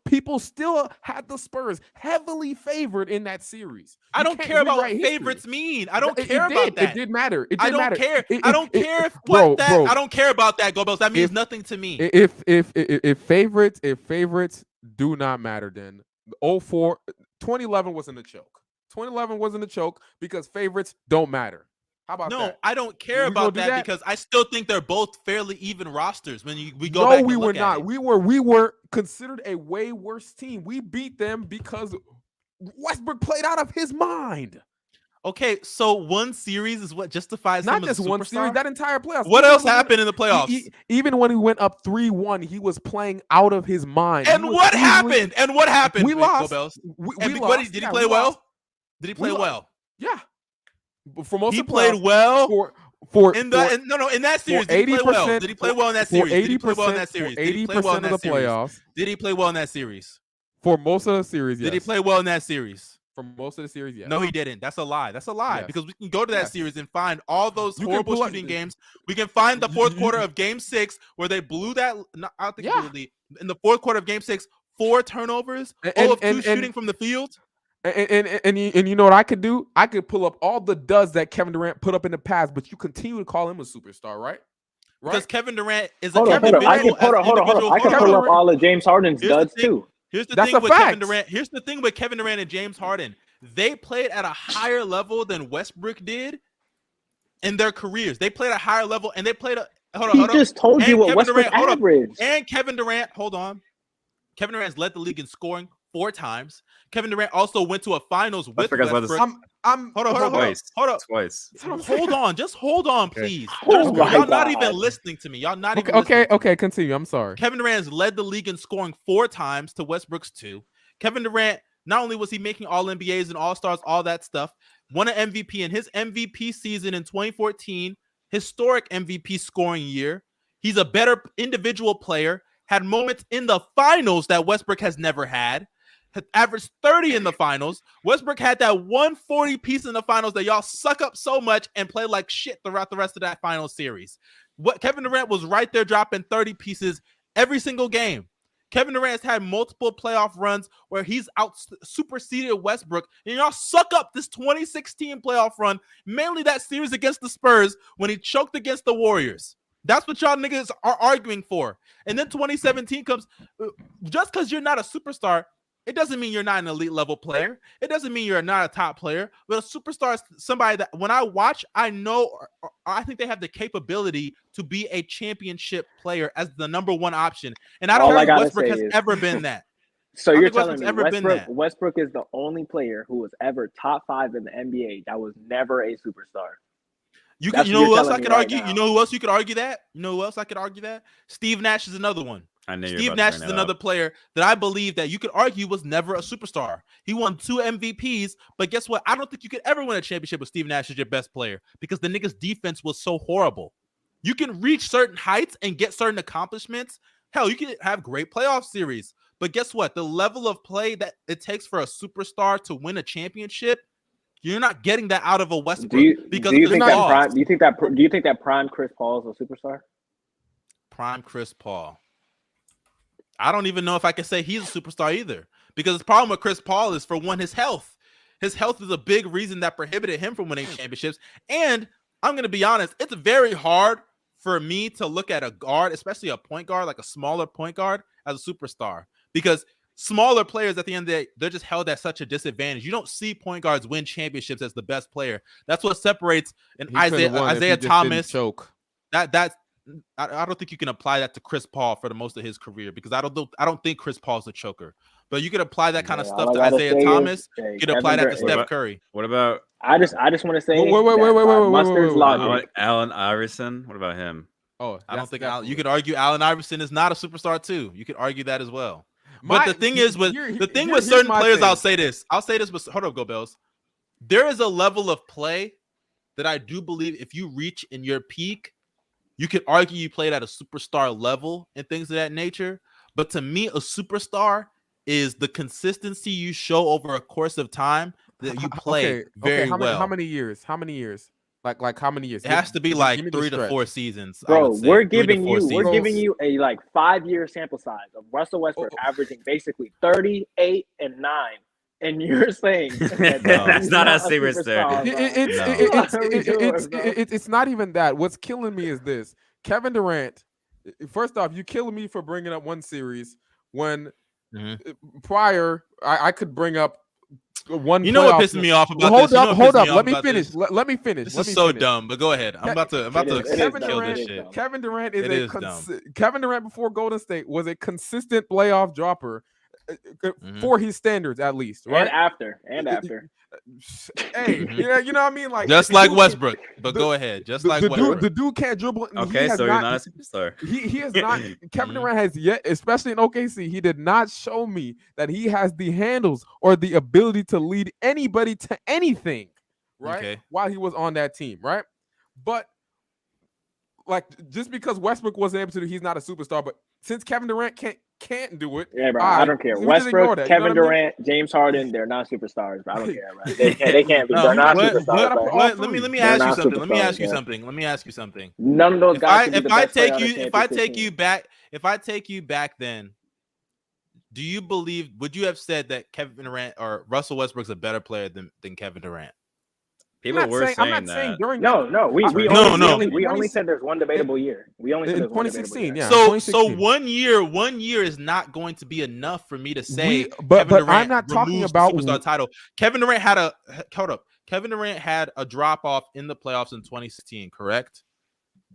people still had the Spurs heavily favored in that series. I don't care about what favorites mean. I don't care about that. It did matter. I don't care. I don't care what that. I don't care about that, Gobels. That means nothing to me. If favorites do not matter, then 2011 wasn't a choke. 2011 wasn't a choke because favorites don't matter. How about that? No, I don't care about that because I still think they're both fairly even rosters when we go back and look at it. No, we were not. We were considered a way worse team. We beat them because Westbrook played out of his mind. Okay, so one series is what justifies not him as a just one series, that entire playoffs. What else happened in the playoffs? Even when he went up 3-1, he was playing out of his mind. And what happened? We lost. We lost. Did he play well? Did he play well? Yeah. For most he of the played well in that series. Did he play well? Did he play well in that series? Did he play well in that series? 80% of the playoffs. Did he play well in that series? For most of the series, yes. Did he play well in that series? For most of the series, yes. No, he didn't. That's a lie. That's a lie. Yes. Because we can go to that series and find all those horrible shooting games. We can find the fourth quarter of Game 6 where they blew that. I don't think in the fourth quarter of Game 6, 4 turnovers, all of 2 shooting from the field. And you know what I could do? I could pull up all the duds that Kevin Durant put up in the past, but you continue to call him a superstar, right? Because Kevin Durant is hold on. I can pull up all of James Harden's duds too. Here's the thing with Kevin Durant. Here's the thing with Kevin Durant and James Harden. They played at a higher level than Westbrook did in their careers. They played at a higher level, and they played a. Hold on. He just told you what Westbrook averaged. And Kevin Durant, hold on. Kevin Durant's led the league in scoring 4 times. Kevin Durant also went to a finals with Westbrook. Hold on. Twice. Hold on. Just hold on, please. Y'all not even listening to me. Y'all not even listening. Okay, continue. I'm sorry. Kevin Durant's led the league in scoring 4 times to Westbrook's 2. Kevin Durant, not only was he making all NBAs and all-stars, all that stuff, won an MVP in his MVP season in 2014, historic MVP scoring year. He's a better individual player, had moments in the finals that Westbrook has never had averaged 30 in the finals. Westbrook had that 140 piece in the finals that y'all suck up so much and play like shit throughout the rest of that final series. What Kevin Durant was right there dropping 30 pieces every single game. Kevin Durant's had multiple playoff runs where he's out superseded Westbrook, and y'all suck up this 2016 playoff run, mainly that series against the Spurs when he choked against the Warriors. That's what y'all niggas are arguing for. And then 2017 comes. Just because you're not a superstar, it doesn't mean you're not an elite level player. It doesn't mean you're not a top player. But a superstar is somebody that when I watch, I know, or I think they have the capability to be a championship player as the number 1 option. And I don't think Westbrook has ever been that. So you're telling me Westbrook is the only player who was ever top 5 in the NBA that was never a superstar. You know who else I could argue? You know who else you could argue that? You know who else I could argue that? Steve Nash is another one. Steve Nash is another player that I believe that you could argue was never a superstar. He won 2 MVPs, but guess what? I don't think you could ever win a championship with Steve Nash as your best player because the nigga's defense was so horrible. You can reach certain heights and get certain accomplishments. Hell, you can have great playoff series, but guess what? The level of play that it takes for a superstar to win a championship, you're not getting that out of a Westbrook. Do you think that prime Chris Paul is a superstar? prime Chris Paul. I don't even know if I can say he's a superstar either, because the problem with Chris Paul is, for one, his health. His health is a big reason that prohibited him from winning championships. And I'm going to be honest, it's very hard for me to look at a guard, especially a point guard, like a smaller point guard, as a superstar, because smaller players, at the end of the day, they're just held at such a disadvantage. You don't see point guards win championships as the best player. That's what separates an Isaiah Thomas. Choke. I don't think you can apply that to Chris Paul for the most of his career, because I don't think Chris Paul's a choker. But you could apply that kind of stuff to Isaiah Thomas. You could apply that to Steph Curry. What about? I just want to say. Wait. Allen Iverson. What about him? Oh, I don't think you could argue Allen Iverson is not a superstar too. You could argue that as well. But the thing is, with certain players, I'll say this. With hold up, Go Bells. There is a level of play that I do believe, if you reach in your peak, you could argue you played at a superstar level and things of that nature. But to me, a superstar is the consistency you show over a course of time that you play very well. How many years? Like how many years? It has to be like 3 to 4 seasons. Bro, we're giving you a like 5-year sample size of Russell Westbrook averaging basically 38 and 9. And you're saying that's not how serious there. It's not even that. What's killing me is this. Kevin Durant, first off, you killing me for bringing up one series when prior I could bring up one. You know what pisses me off about this? Hold up. Let me finish. Let me finish. This is so dumb, but go ahead. I'm about to kill this shit. Kevin Durant Kevin Durant before Golden State was a consistent playoff dropper. For his standards, at least, right? And after. Hey, yeah, you know what I mean? Like just like Westbrook. But go ahead. Just like Westbrook. The dude can't dribble. Okay, so you're not a superstar. He is not. Kevin Durant has yet, especially in OKC, he did not show me that he has the handles or the ability to lead anybody to anything, right? Okay. While he was on that team, right? But like, just because Westbrook wasn't able to do, he's not a superstar. But since Kevin Durant can't do it. Yeah, bro. I don't care. Westbrook, Kevin Durant, James Harden, they're not superstars, bro. I don't care, bro. They can't be. They're not superstars. Let me ask you something. Let me ask you something. None of those guys. If I take you back, then do you believe? Would you have said that Kevin Durant or Russell Westbrook's a better player than Kevin Durant? People were saying that. We only said there's one debatable year. We only said 2016. Yeah. So 1 year is not going to be enough for me to say. But I'm not talking about superstar title. Kevin Durant had a drop off in the playoffs in 2016. Correct.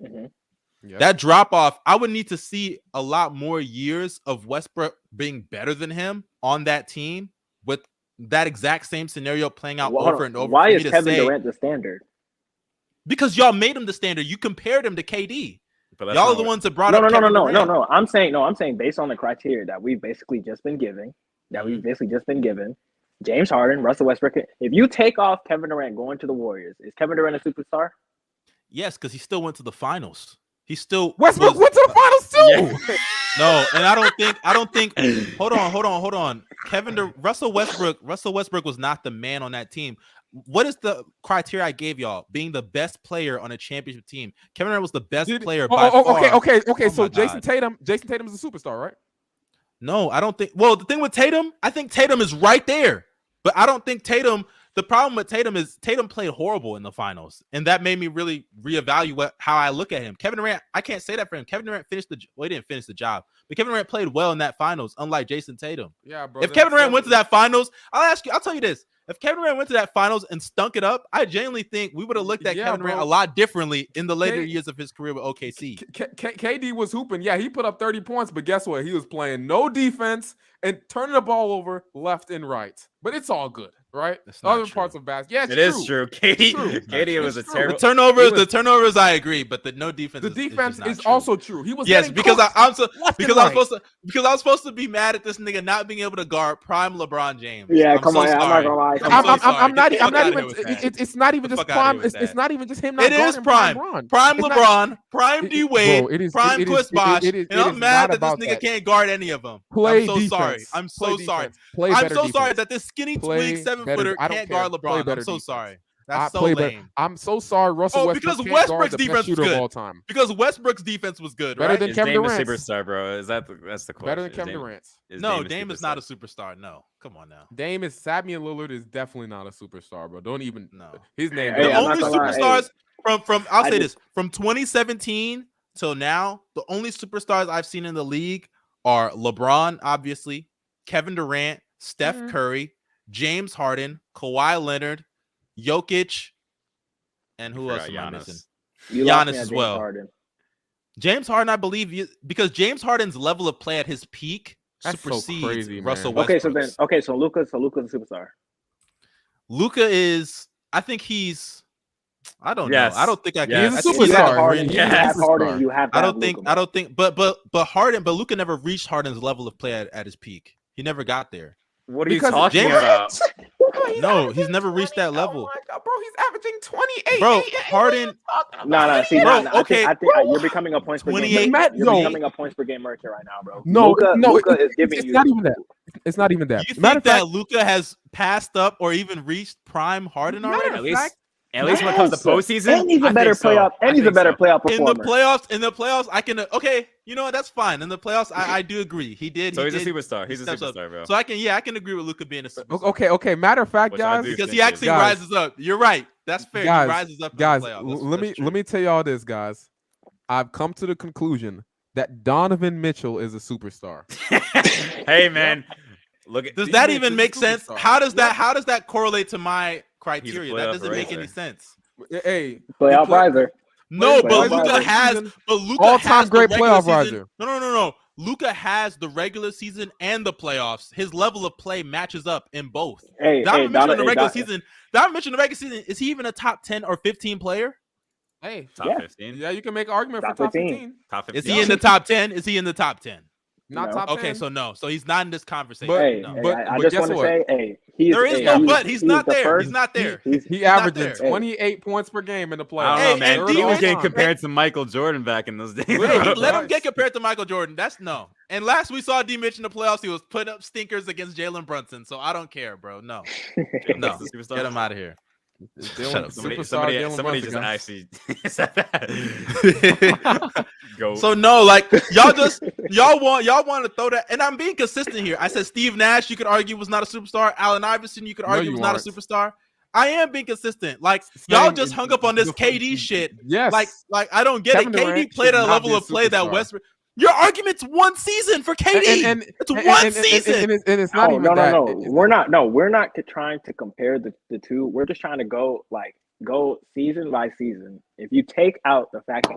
Mm-hmm. Yep. That drop off, I would need to see a lot more years of Westbrook being better than him on that team with that exact same scenario playing out over and over. Why is Kevin Durant the standard? Because y'all made him the standard. You compared him to KD. But y'all are the ones that brought up. No. I'm saying based on the criteria that we've basically just been given, James Harden, Russell Westbrook. If you take off Kevin Durant going to the Warriors, is Kevin Durant a superstar? Yes, because he still went to the finals. He still Westbrook went to the finals too. Yeah. No, and I don't think. Hold on. Russell Westbrook was not the man on that team. What is the criteria I gave y'all? Being the best player on a championship team. Kevin Durant was the best player by far. Okay. So Jason Tatum is a superstar, right? No, I don't think. Well, the thing with Tatum, I think Tatum is right there, but I don't think Tatum. The problem with Tatum is Tatum played horrible in the finals, and that made me really reevaluate how I look at him. Kevin Durant, I can't say that for him. Kevin Durant he didn't finish the job, but Kevin Durant played well in that finals, unlike Jason Tatum. Yeah, bro. If Kevin Durant went to that finals, I'll tell you this. If Kevin Durant went to that finals and stunk it up, I genuinely think we would have looked at Kevin Durant a lot differently in the later years of his career with OKC. KD was hooping. Yeah, he put up 30 points, but guess what? He was playing no defense and turning the ball over left and right. But it's all good, right? Other parts of basketball. Yeah, it is true. KD was a terrible. The turnovers, I agree, but the no defense. The defense is also true. He was because I was supposed to be mad at this nigga not being able to guard prime LeBron James. Yeah, I'm not gonna lie. I'm not even. It's not even just prime. It's not even just him. It is prime. Prime LeBron, prime D Wade, prime Chris Bosh, and I'm mad that this nigga can't guard any of them. I'm so sorry. I'm so sorry that this skinny twig 7-footer can't guard LeBron. I'm so sorry. That's so lame. I'm so sorry, Russell Westbrook. Because Westbrook's defense was good of all time. Because Westbrook's defense was good, better right? than Kevin Durant. Is Dame a superstar, bro? That's the question. Better than Kevin Durant. No, Dame is not a superstar. No, come on now. Damian Lillard is definitely not a superstar, bro. Don't even his name. The only superstars from I'll say this from 2017 till now, the only superstars I've seen in the league are LeBron, obviously, Kevin Durant, Steph Curry, James Harden, Kawhi Leonard, Jokic, and who else am I missing? Giannis as well. James Harden, I believe, because James Harden's level of play at his peak supersedes Russell Westbrook. So Luka's a superstar. Luka is, I think he's, I don't know. I don't think I can. He's a superstar. You have I don't think, but Luka never reached Harden's level of play at his peak. He never got there. What are you talking about? No, he's never reached that level. Oh my God, bro, he's averaging 28. Bro, Harden. No. See, bro, I think you're becoming a points per game. You're becoming a points per game merchant right now, bro. Luka is giving it's not even that. It's not even that. Do you think that Luka has passed up or even reached prime Harden already? At least when it comes to postseason, and he's a better playoff. And he's a better playoff performer. In the playoffs, I can. Okay, you know what? That's fine. In the playoffs, I do agree. He did. So he's a superstar. He's a superstar, bro. So I can agree with Luka being a superstar. Okay. Matter of fact, guys, because he actually rises up. You're right. That's fair. Guys, he rises up. Guys, in the playoffs. let me tell y'all this, guys. I've come to the conclusion that Donovan Mitchell is a superstar. Hey, man. Look at. Does that even make sense? How does that correlate to my criteria? That doesn't make any sense. Hey, playoff riser. No, but Luka has all-time great playoff riser. No. Luka has the regular season and the playoffs. His level of play matches up in both. Donovan Mitchell in the regular season. Is he even a top 10 or 15 player? Hey, top 15. Yeah, you can make an argument for top 15. Top 15. Is he in the top 10? Is he in the top 10? Not top 10. Okay, so no. So he's not in this conversation. But I just want to say, there is no but. He's not there. He's not there. He averaged 28 points per game in the playoffs. I don't know, man. He was getting compared to Michael Jordan back in those days. Let him get compared to Michael Jordan. That's no. And last we saw D Mitch in the playoffs, he was putting up stinkers against Jalen Brunson. So I don't care, bro. No. Get him out of here. Somebody just actually said that. Go. So no, like y'all want to throw that, and I'm being consistent here. I said Steve Nash, you could argue was not a superstar. Allen Iverson, you could argue was not a superstar. I am being consistent. Like y'all just hung up on this KD shit. Yes. Like I don't get Kevin it. KD Durant played at a level of play that Westbrook. Your argument's one season for KD. It's one season. And it's not even that. No. We're not trying to compare the two. We're just trying to go season by season. If you take out the fact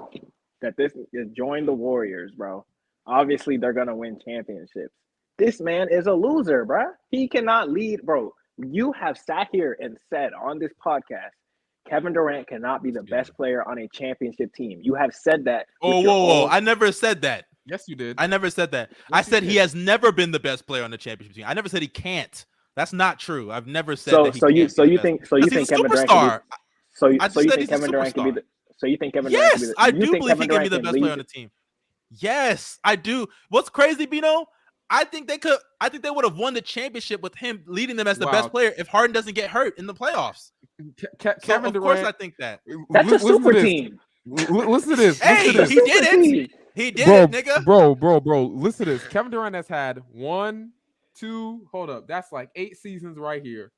that this is join the Warriors, bro, obviously they're gonna win championships. This man is a loser, bro. He cannot lead, bro. You have sat here and said on this podcast, Kevin Durant cannot be the best player on a championship team. You have said that. Whoa. I never said that. Yes, you did. I never said that. I said he has never been the best player on the championship team. I never said he can't. That's not true. I've never said that. You think Kevin Durant can be, so you think Kevin Durant can be the, so you think Kevin Durant can be the, I do believe he can be the best player on the team. Yes, I do. What's crazy, Bino? I think they would have won the championship with him leading them as the best player if Harden doesn't get hurt in the playoffs. Kevin Durant, of course, I think that. That's a super team. Listen to this. Hey, he did it. He did it, nigga. Bro. Listen to this. Kevin Durant has had 1, 2. Hold up. That's like 8 seasons right here.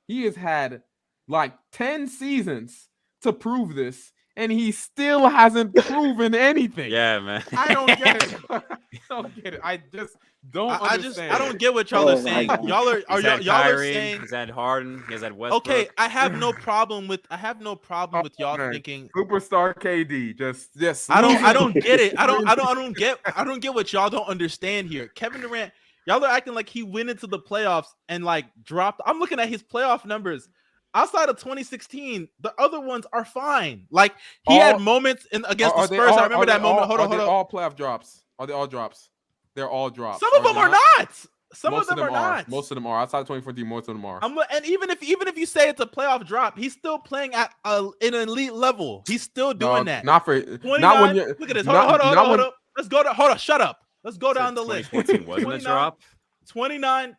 He has had like 10 seasons to prove this, and he still hasn't proven anything. Yeah, man. I don't get it. I just don't understand. I don't get what y'all are saying. Y'all are saying he's had Harden, he's had Westbrook. Okay, I have no problem with y'all thinking superstar KD. Just I don't get it. I don't get what y'all don't understand here. Kevin Durant, y'all are acting like he went into the playoffs and like dropped. I'm looking at his playoff numbers. Outside of 2016, the other ones are fine. Like he had moments against the Spurs. I remember that moment. Hold on. All playoff drops. Are they all drops? They're all drops. Some of them are not. Some of them are not. Most of them are. Outside of 2014, most of them are. And even if you say it's a playoff drop, he's still playing at an elite level. He's still doing that. Not for 29. Not when you look at this. Hold on. Let's go to. Hold on. Shut up. Let's go down the list. 2014 wasn't a drop. 29.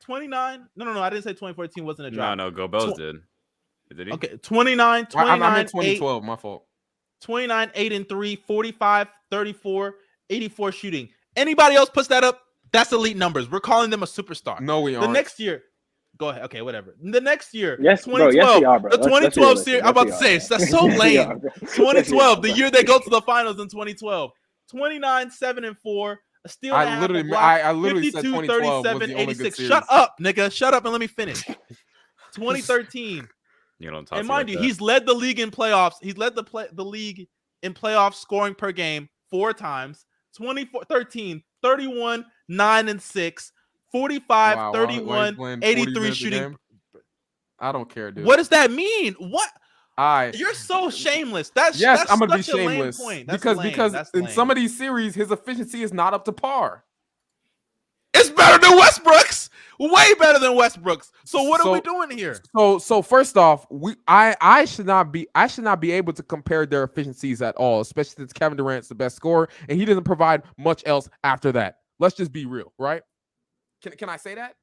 No. I didn't say 2014 wasn't a drop. No. Go Bells did. Did he? Okay, 29, I meant 2012. 2012. My fault. 29, 8 and 3, 45, 34, 84 shooting. Anybody else puts that up? That's elite numbers. We're calling them a superstar. No, we aren't. The next year, go ahead. Okay, whatever. The next year, yes, 2012. Bro, yes, we are, bro. The 2012 series. I'm about to say that's so lame. 2012, the year they go to the finals in 2012. 29, 7 and 4. A steal. I literally said 2012 was the only good series. Shut up, nigga. Shut up and let me finish. 2013. You don't talk. And mind you, he's led the league in playoffs. He's led the league in playoff scoring per game 4 times. 2013, 31, 9 and 6, 45, 31, 83 shooting. I don't care, dude. What does that mean? What? You're so shameless. That's I'm gonna be shameless because in lame. some of these series, his efficiency is not up to par. It's better than Westbrook's. Way better than Westbrook's. So what are we doing here? So first off, I should not be able to compare their efficiencies at all, especially since Kevin Durant's the best scorer and he doesn't provide much else after that. Let's just be real, right? Can I say that?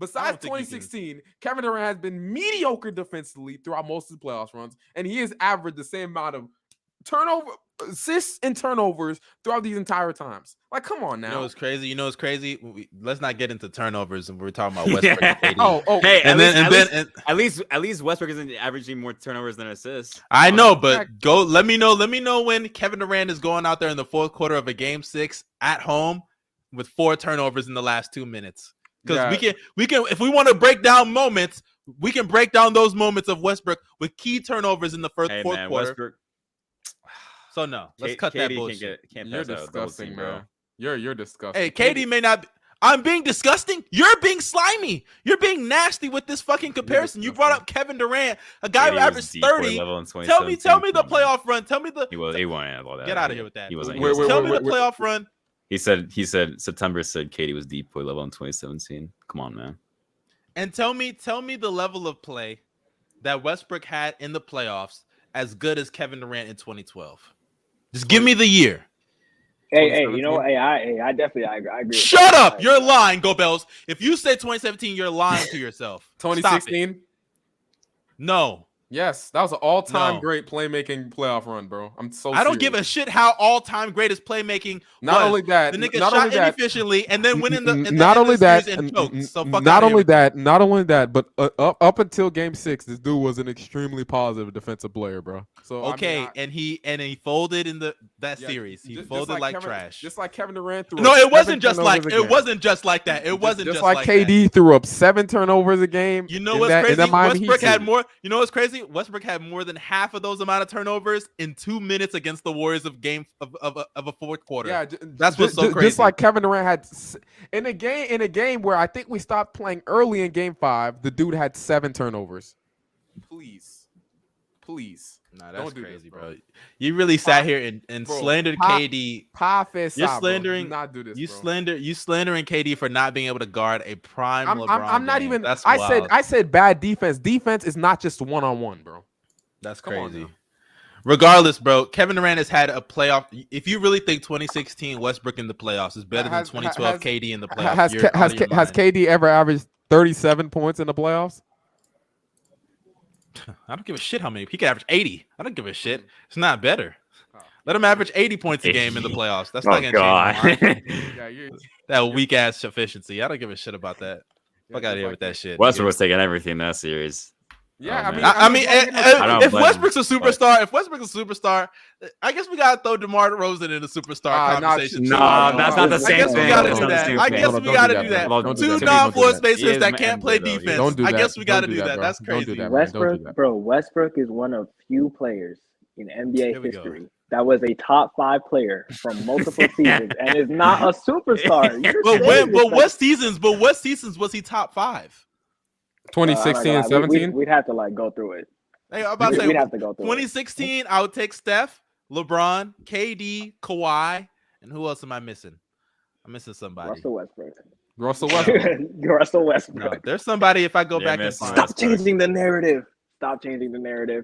Besides 2016, Kevin Durant has been mediocre defensively throughout most of the playoffs runs, and he has averaged the same amount of assists and turnovers throughout these entire times. Like, come on now. You know what's crazy? Let's not get into turnovers, and we're talking about Westbrook. And KD. Hey, at least Westbrook isn't averaging more turnovers than assists. I know, but let me know when Kevin Durant is going out there in the fourth quarter of a game 6 at home with 4 turnovers in the last 2 minutes. Because we can if we want to break down moments, we can break down those moments of Westbrook with key turnovers in the fourth quarter. Westbrook. So no, let's cut that bullshit. You're disgusting, bro. You're disgusting. Hey, KD may not. I'm being disgusting. You're being slimy. You're being nasty with this fucking comparison. You brought up Kevin Durant, a guy who averaged 30. Tell me the playoff run. Tell me the. He won't have all that. Get out of here with that. He wasn't. Tell me the playoff run. He said September said KD was decoy level in 2017. Come on, man. And tell me the level of play that Westbrook had in the playoffs as good as Kevin Durant in 2012. Just give me the year. Hey, you know what? I definitely agree. Shut up! You're lying, Go Bells. If you say 2017, you're lying to yourself. 2016? No. Yes, that was an all-time great playmaking playoff run, bro. I don't give a shit how all-time greatest playmaking. Not only that, the nigga shot inefficiently and then went in the. Not only that, not only that, but up until Game 6, this dude was an extremely positive defensive player, bro. So okay, and he folded in that series. He folded like trash, just like Kevin Durant threw. No, it wasn't just like that. It wasn't just like like KD threw up 7 turnovers a game. You know what's crazy? Westbrook had more. You know what's crazy? Westbrook had more than half of those amount of turnovers in 2 minutes against the Warriors of a fourth quarter. Yeah, that's what's so crazy. Just like Kevin Durant had in a game where I think we stopped playing early in Game 5, the dude had 7 turnovers. Please. Nah, that's crazy, bro. You really sat here and slandered KD. You're slandering. Not do this, you slandering KD for not being able to guard a prime LeBron. I'm not game. even. That's I said bad defense. Defense is not just one-on-one, bro. That's crazy. Regardless, bro, Kevin Durant has had a playoff. If you really think 2016 Westbrook in the playoffs is better than 2012 KD in the playoffs, has KD ever averaged 37 points in the playoffs? I don't give a shit how many. He could average 80. I don't give a shit. It's not better. Let him average 80 points a game in the playoffs. That's not gonna change. That weak ass efficiency. I don't give a shit about that. Fuck out of here with that shit. Westbrook was taking everything that series. Yeah, if Westbrook's a superstar, I guess we gotta throw DeMar DeRozan in the superstar conversation. No, that's not the same thing. I guess we gotta do that. 2 non-floor spacers that can't play defense. I guess we gotta do that. That's crazy. Westbrook is one of few players in NBA history that was a top 5 player from multiple seasons and is not a superstar. But what seasons was he top 5? 2016 and 17. We'd have to go through it. Hey, I'm about to say, we'd have to go through 2016, I would take Steph, LeBron, KD, Kawhi, and who else am I missing? I'm missing somebody. Russell Westbrook. No, there's somebody. If I go back and find. Stop changing the narrative.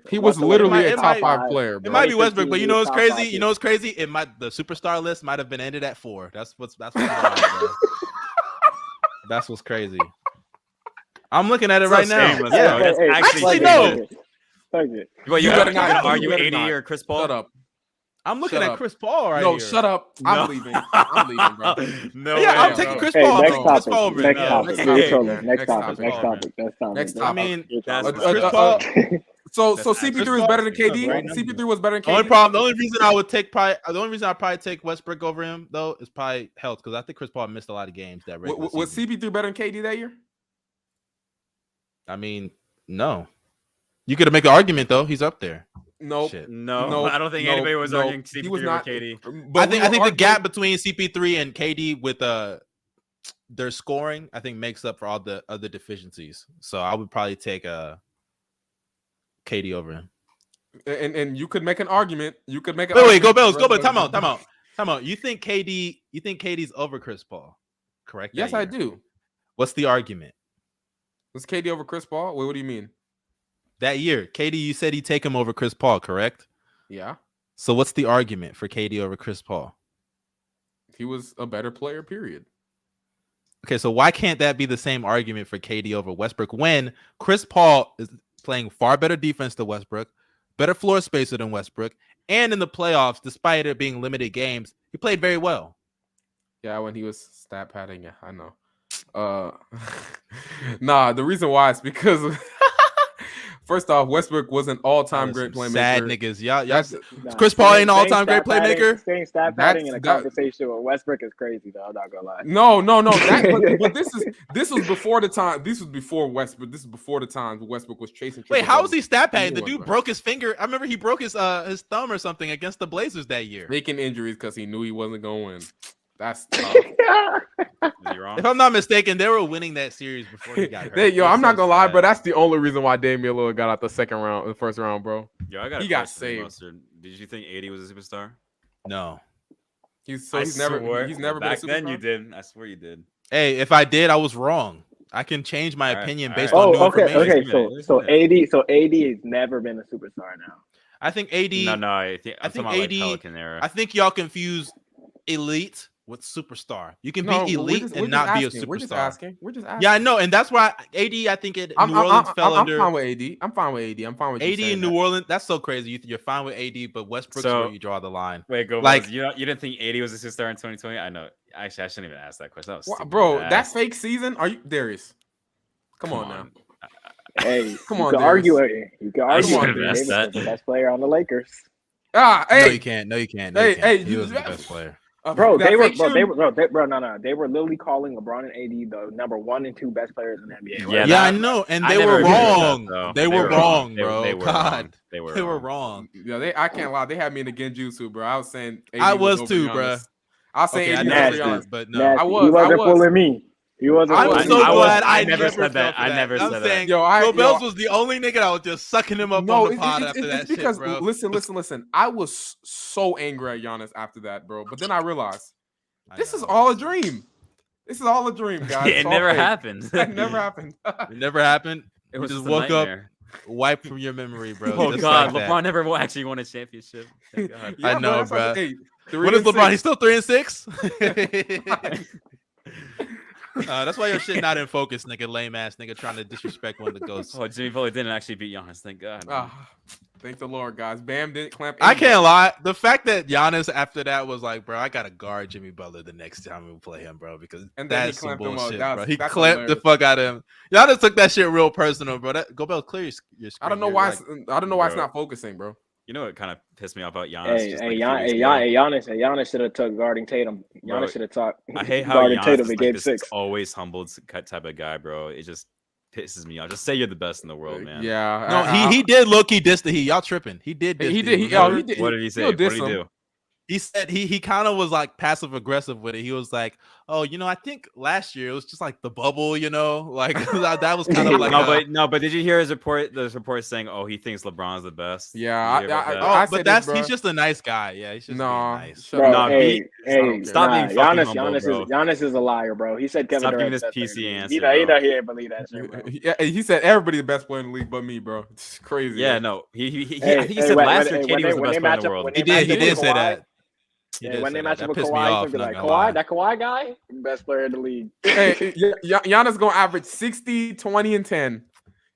He was literally a top 5 player. Bro. It might be Westbrook, but you know what's crazy? You know what's crazy? The superstar list might have been ended at 4. That's what's That's what's crazy. I'm looking at it right now. Yeah, that's actually no. Well, you better not argue AD or Chris Paul. Shut up. I'm looking at Chris Paul right here. No, shut up. I'm leaving. I'm leaving, bro. No, yeah, I'm taking Chris Paul. I'm taking Chris Paul over Next topic. I mean, Chris Paul. So CP3 was better than KD. CP3 was better than KD. The only reason I'd probably take Westbrook over him though is probably health, because I think Chris Paul missed a lot of games that regular season. Was CP3 better than KD that year? I mean, no. You could make an argument though. He's up there. Nope. No, I don't think anybody was arguing CP3 over KD. But I think the gap between CP3 and KD with their scoring, I think makes up for all the other deficiencies. So I would probably take KD over him. And you could make an argument. You could make an wait, go Bills. Time out. You think KD's over Chris Paul? Correct? Yes, I do. What's the argument? Was KD over Chris Paul? Wait, what do you mean? That year, KD, you said he'd take him over Chris Paul, correct? Yeah. So what's the argument for KD over Chris Paul? He was a better player, period. Okay, so why can't that be the same argument for KD over Westbrook when Chris Paul is playing far better defense than Westbrook, better floor spacer than Westbrook, and in the playoffs, despite it being limited games, he played very well. Yeah, when he was stat padding, yeah, I know. Nah, the reason why is because first off, Westbrook was an all-time great playmaker. Sad niggas, y'all. Chris Paul ain't an all-time great playmaker. Saying stat padding in a conversation with Westbrook is crazy, though. I'm not gonna lie. No. But this was before the time. This was before Westbrook. This is before the time Westbrook was chasing. Wait, how was he stat padding? The dude broke his finger. I remember he broke his thumb or something against the Blazers that year. Making injuries because he knew he wasn't going to win. That's tough. If I'm not mistaken, they were winning that series before he got hurt. I'm not gonna lie, bro. That's the only reason why Damian Lillard got out the first round, bro. He got saved. Did you think AD was a superstar? No. He's never been a superstar. Back then you did. I swear you did. Hey, if I did, I was wrong. I can change my opinion based on new information. Okay. So AD has never been a superstar now. I think AD. No. I think AD. Like Pelican era. I think y'all confuse elite with superstar. You can be elite and not be a superstar. We're just asking. Yeah, I know, and that's why AD. I think New Orleans fell under. I'm fine with AD. I'm fine with AD in New Orleans. That's so crazy. You're fine with AD, but Westbrook's where you draw the line. Wait, go. Like you didn't think AD was a superstar in 2020? I know. Actually, I shouldn't even ask that question. That fake season. Are you Darius? Come on now. Hey, come on. You can argue it. You can argue Davis the best player on the Lakers. No, you can't. Hey, he was the best player. Bro, they were literally calling LeBron and AD the number 1 and 2 best players in the NBA. Yeah, I know, and they were wrong. They were wrong, bro. God, they were wrong. Yeah, I can't lie. They had me in the Genjutsu, bro. I was saying AD I was too, bro. I was saying AD was Giannis, but no, I was. He wasn't fooling me. I'm so glad I never said that. I never said that. Joe Bells was the only nigga that was just sucking him up on the pod after that shit, because, bro. Listen. I was so angry at Giannis after that, bro. But then I realized this is all a dream. This is all a dream, guys. It never happened. It never happened. It never happened. It was just woke up, wiped from your memory, bro. Oh God, LeBron never actually won a championship. Thank God. I know, bro. What is LeBron? He's still 3-6. That's why your shit not in focus, nigga. Lame ass nigga trying to disrespect one of the ghosts. Oh, Jimmy Butler didn't actually beat Giannis. Thank God. Thank the Lord, guys. Bam didn't clamp. I can't lie. The fact that Giannis after that was like, bro, I gotta guard Jimmy Butler the next time we play him, bro, because that's some bullshit, bro. He clamped the fuck out of him. Giannis took that shit real personal, bro. Go Bell, clear your screen. I don't know why. I don't know why it's not focusing, bro. You know what kind of pissed me off about Giannis? Giannis should have took guarding Tatum. Giannis should have talked. I hate how guarding Giannis Tatum is in like Game this 6. Always humbled type of guy, bro. It just pisses me off. Just say you're the best in the world, man. Yeah. No, he did low key diss the Heat. Y'all tripping? He did. He did. What did he say? What did he do? He said he kind of was like passive aggressive with it. He was like, "Oh, I think last year it was just like the bubble, like that was kind of like." But did you hear his report? The report saying, "Oh, he thinks LeBron's the best." Yeah, he's just a nice guy. Yeah, he's just nice. Stop being fucking humble, bro. Giannis is a liar, bro. He said Kevin Durant. Stop giving this PC answer. He didn't believe that shit, bro. Yeah, he said everybody's the best player in the league, but me, bro. It's crazy. Yeah, no, I think he said last year KD was the best player in the world. He did say that. When they match up with Kawhi, he's gonna be like, Kawhi, that Kawhi guy, best player in the league. Hey, Giannis gonna average 60, 20, and 10.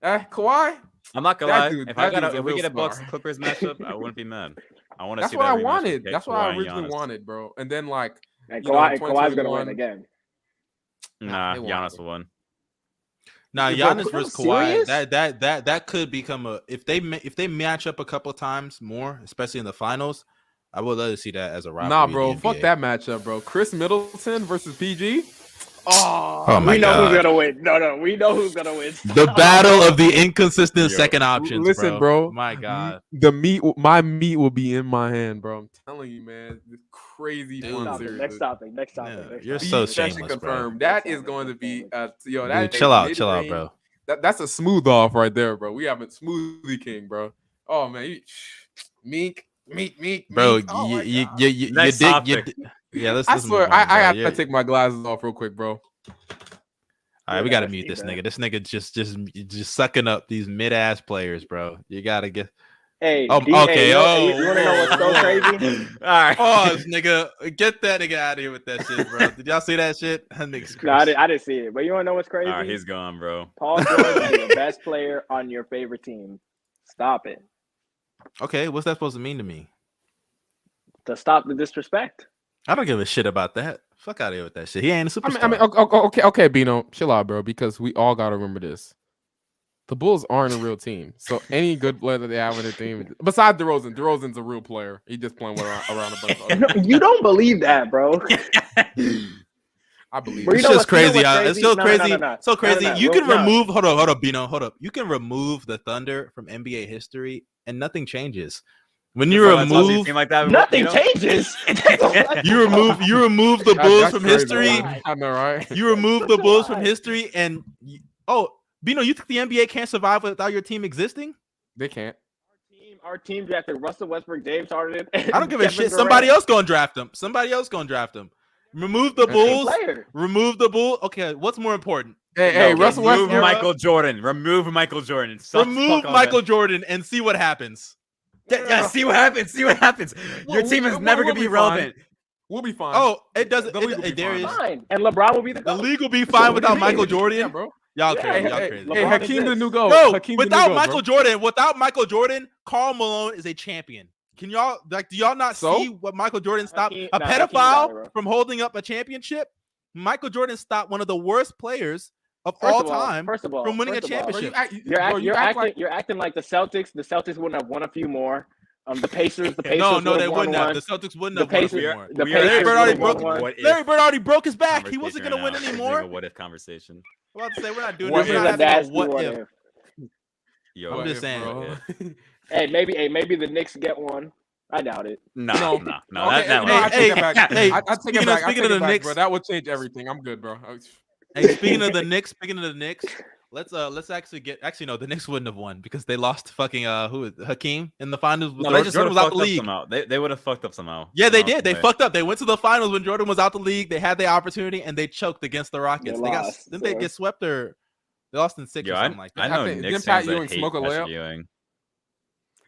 Kawhi. I'm not gonna lie. If we get a Bucks Clippers matchup, I wouldn't be mad. I want to see. That's what I wanted. That's what I originally wanted, bro. And then Kawhi's gonna win again. Nah, Giannis will win. Nah, Giannis versus Kawhi. That could become if they match up a couple times more, especially in the finals. I would love to see that as a rivalry. Nah, bro, fuck that matchup, bro. Chris Middleton versus PG. Oh my we know God. who's gonna win. No, we know who's gonna win. The battle of the inconsistent second options. Listen, bro. My God. My meat will be in my hand, bro. I'm telling you, man. This crazy fun series. Next topic. Yeah, you're so shameless, confirmed. Bro. That is going to be Dude, chill out, bro. That's a smooth off right there, bro. We have a smoothie king, bro. Oh man, meek, bro. Oh, you yeah. I swear, I have to take my glasses off real quick, bro. All right, we gotta mute this nigga. This nigga just sucking up these mid-ass players, bro. You gotta get. Hey, okay. You wanna know what's so crazy? All right, pause, nigga. Get that nigga out of here with that shit, bro. Did y'all see that shit? That nigga's crazy. No, I didn't see it. But you wanna know what's crazy? All right, he's gone, bro. Paul George is the best player on your favorite team. Stop it. Okay, what's that supposed to mean to me? To stop the disrespect. I don't give a shit about that. Fuck out of here with that shit. He ain't a superstar. Okay, Bino, chill out, bro. Because we all gotta remember this: the Bulls aren't a real team. So any good player that they have on their team, besides DeRozan's a real player. He just playing around a bunch of other You don't believe that, bro. I believe it's just crazy. It's still crazy. So crazy. You can remove. Hold up, Bino. Hold up. You can remove the Thunder from NBA history, and nothing changes. When you remove, like that, nothing changes. you remove the Bulls from history. I know, right? You remove the Bulls from history, and Bino, you think the NBA can't survive without your team existing? They can't. Our team drafted Russell Westbrook, James Harden. I don't give a shit. Somebody else gonna draft them. Remove the Bulls. Remove the Bull. Okay, what's more important? Hey, Russell Westbrook. Remove Michael Jordan. Remove Michael Jordan. Remove Michael Jordan and see what happens. Yeah, see what happens. Your team is never gonna be relevant. We'll be fine. Oh, it doesn't. Darius, fine. And LeBron will be the league will be fine without Michael Jordan. Yeah, bro. Y'all crazy. Y'all crazy. Hey, Hakeem the new goat. No, without Michael Jordan, Karl Malone is a champion. Can y'all do y'all not see what Michael Jordan stopped? A pedophile from holding up a championship? Michael Jordan stopped one of the worst players of all time from winning a championship. You're acting like the Celtics. The Celtics wouldn't have won a few more. The Pacers. No, they wouldn't have. The Celtics wouldn't have won a few more. Larry Bird already broke his back. He wasn't going to win anymore. What if conversation? I'm about to say we're not doing this. We're not having a what if. Yo, I'm just saying. Hey, maybe the Knicks get one. I doubt it. No. I take it back. Speaking of the Knicks, bro, that would change everything. I'm good, bro. Hey, speaking of the Knicks, let's actually no, the Knicks wouldn't have won because they lost fucking Hakeem in the finals. Jordan was out the league. They would have fucked up somehow. Yeah, they did. They fucked up. They went to the finals when Jordan was out the league. They had the opportunity and they choked against the Rockets. Didn't they get swept or they lost in 6 or something like that? I know Knicks fans that hate Patrick Ewing.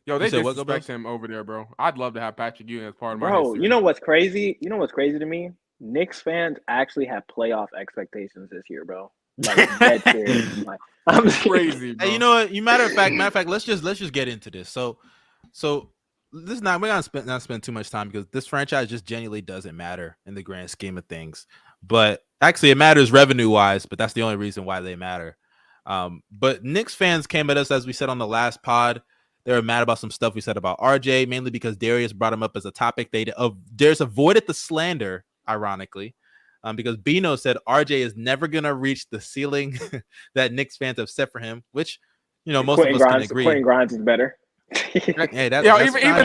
Yo, they disrespect him over there, bro. I'd love to have Patrick Ewing as part of my history. You know what's crazy? You know what's crazy to me? Knicks fans actually have playoff expectations this year, bro. Like, dead serious. I'm crazy, bro. Hey, you know what? Matter of fact, let's just get into this. So this is not, we're not spend too much time because this franchise just genuinely doesn't matter in the grand scheme of things. But actually, it matters revenue wise. But that's the only reason why they matter. But Knicks fans came at us, as we said on the last pod. They were mad about some stuff we said about RJ, mainly because Darius brought him up as a topic. Darius avoided the slander, ironically, because Bino said RJ is never going to reach the ceiling that Knicks fans have set for him, which, most of us can agree. Quentin Grimes is better. Hey, even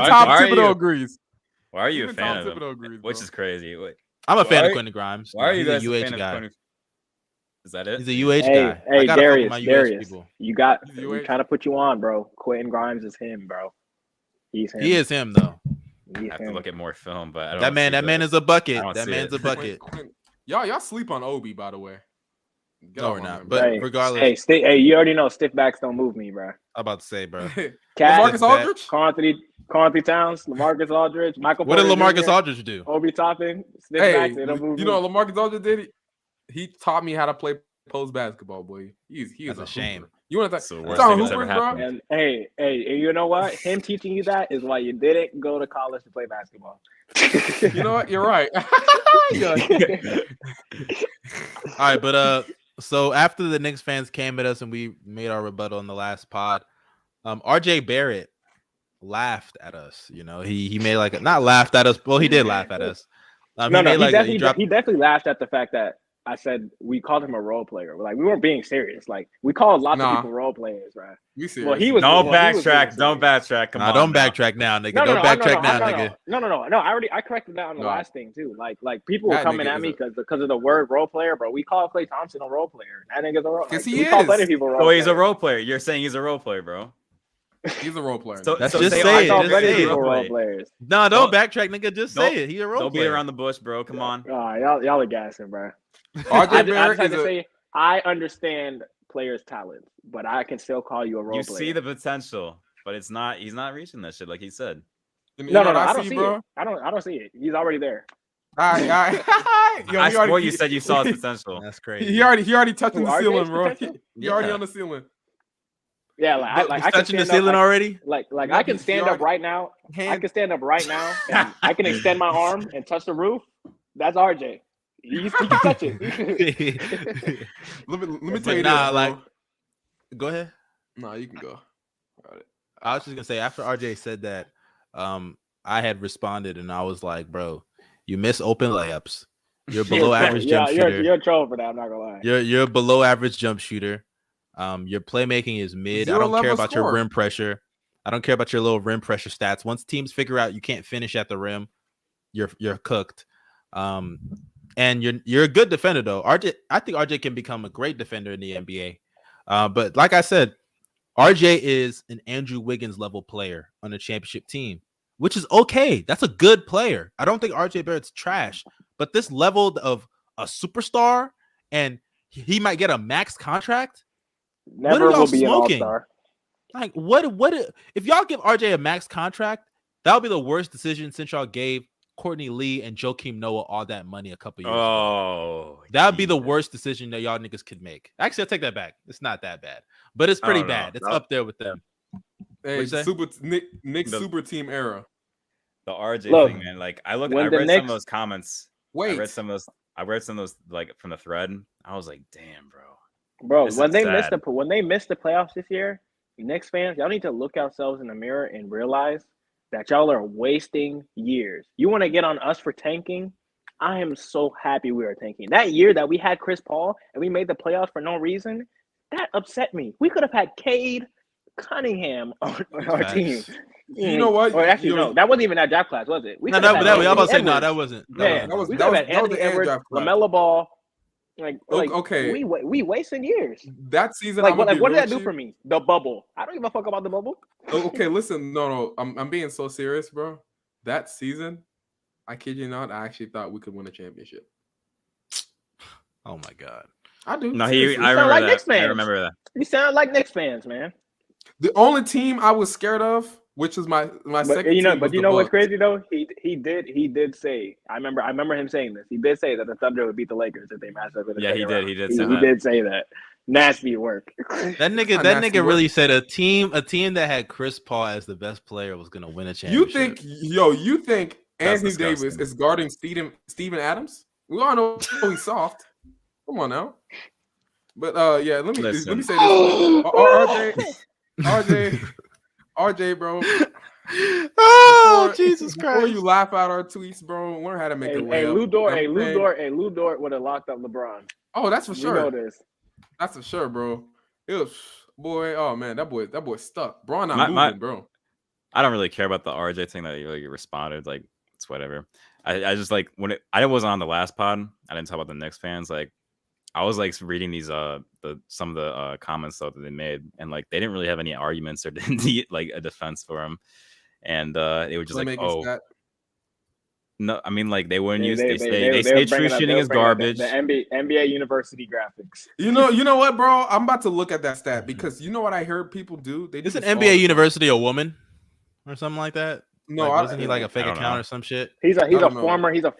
Tom Thibodeau agrees. Why are you a fan of him? Which is crazy. I'm a fan of Quentin Grimes. Why are you guys a fan guy? of Is that it? He's a UH guy. Hey, Darius, we kind of put you on, bro. Quentin Grimes is him, bro. He's him. He is him, though. I have to look at more film, but I don't that man is a bucket. That man's a bucket. Y'all sleep on Obi, by the way. No, we're not. But regardless, hey, you already know stiff backs don't move me, bro. I'm about to say, bro. LaMarcus Aldridge, Karl Anthony Towns, LaMarcus Aldridge, Michael. What did LaMarcus Aldridge do? Obi Toppin. Hey, you know what LaMarcus Aldridge did? He taught me how to play post basketball, boy. He's a shame. Hooper. You want to talk Hoopers, bro? And hey, you know what? Him teaching you that is why you didn't go to college to play basketball. You know what? You're right. All right, but so after the Knicks fans came at us and we made our rebuttal in the last pod, RJ Barrett laughed at us. You know, he made like not laughed at us. Well, he did laugh at us. He definitely laughed at the fact that I said we called him a role player. Like we weren't being serious. Like we called lots of people role players, right? You serious? Well, he was. Don't backtrack. Don't backtrack. Come on. Don't backtrack now, nigga. Don't backtrack now, nigga. No. I corrected that on the last thing too. Like people were coming at me because of the word role player, bro. We call Klay Thompson a role player. That nigga's a role. Because he call plenty of people role. So he's a role player. You're saying he's a role player, bro. He's a role player. So just say it. Just say it. Role players. No, don't backtrack, nigga. Just say it. He's a role player. Don't beat around the bush, bro. Come on. Y'all are gassing, bro. I understand players' talent, but I can still call you a role player. You see the potential, but it's not. He's not reaching that shit like he said. No, I don't see it. I don't see it. He's already there. All right. I swore you said you saw his potential. That's crazy. He already touching the ceiling, bro. He already on the ceiling. Yeah, I can touching the ceiling already. Like I can stand up right now. I can stand up right now. And I can extend my arm and touch the roof. That's RJ. He can touch it. let me tell you this, like, go ahead. No, you can go. I was just gonna say after RJ said that, I had responded and I was like, bro, you miss open layups. You're below average jump shooter. You're a troll for that. I'm not gonna lie. You're below average jump shooter. Your playmaking is mid. I don't care about your rim pressure. I don't care about your little rim pressure stats. Once teams figure out you can't finish at the rim, you're cooked. And you're a good defender though. I think RJ can become a great defender in the NBA. But like I said, RJ is an Andrew Wiggins level player on a championship team, which is okay. That's a good player. I don't think RJ Barrett's trash, but this level of a superstar and he might get a max contract. Never will be smoking? An all-star. Like what if y'all give RJ a max contract? That'll be the worst decision since y'all gave Courtney Lee and Joakim Noah all that money a couple years ago. That would be the worst decision that y'all niggas could make. Actually, I'll take that back. It's not that bad, but it's pretty bad. It's up there with them. Hey, Knicks super team era. The RJ thing, man. Like I read some of those comments. I read some of those like from the thread. I was like, damn, bro. When they missed the playoffs this year, Knicks fans, y'all need to look yourselves in the mirror and realize that y'all are wasting years. You want to get on us for tanking? I am so happy we are tanking. That year that we had Chris Paul and we made the playoffs for no reason, that upset me. We could have had Cade Cunningham on our team. You know what? Or actually, no, that wasn't even that draft class, was it? That wasn't. We could have had Anthony Edwards, LaMelo Ball. Okay, we wasting years. That season, what did that do for me? The bubble. I don't give a fuck about the bubble. Okay, listen, no, I'm being so serious, bro. That season, I kid you not, I actually thought we could win a championship. Oh my god, I do. No, I remember that. You sound like Knicks fans, man. The only team I was scared of, which is my second. You know what's crazy though? He did say. I remember him saying this. He did say that the Thunder would beat the Lakers if they matched up. Yeah, he did. He did say that. Nasty work. That nigga really said a team that had Chris Paul as the best player was gonna win a championship. You think Anthony Davis is guarding Steven Adams? We all know he's soft. Come on now. But let me say this. RJ, bro. Jesus Christ! Before you laugh out our tweets, bro, learn how to make it. Hey, Lou Dort would have locked up LeBron. Oh, that's for sure. You know this. That's for sure, bro. It was boy. Oh man, that boy stuck. Braun not moving, bro. I don't really care about the RJ thing that you responded. Like it's whatever. I just like when I wasn't on the last pod. I didn't talk about the Knicks fans. Like I was like reading these some of the comments though that they made, and like they didn't really have any arguments or didn't like a defense for him, and they were just like, oh, No, I mean like they wouldn't use. They say true shooting is garbage. The NBA University graphics. You know what, bro? I'm about to look at that stat because you know what I heard people do. Is an NBA University a woman or something like that? No, like, wasn't he like a fake account or some shit? He's a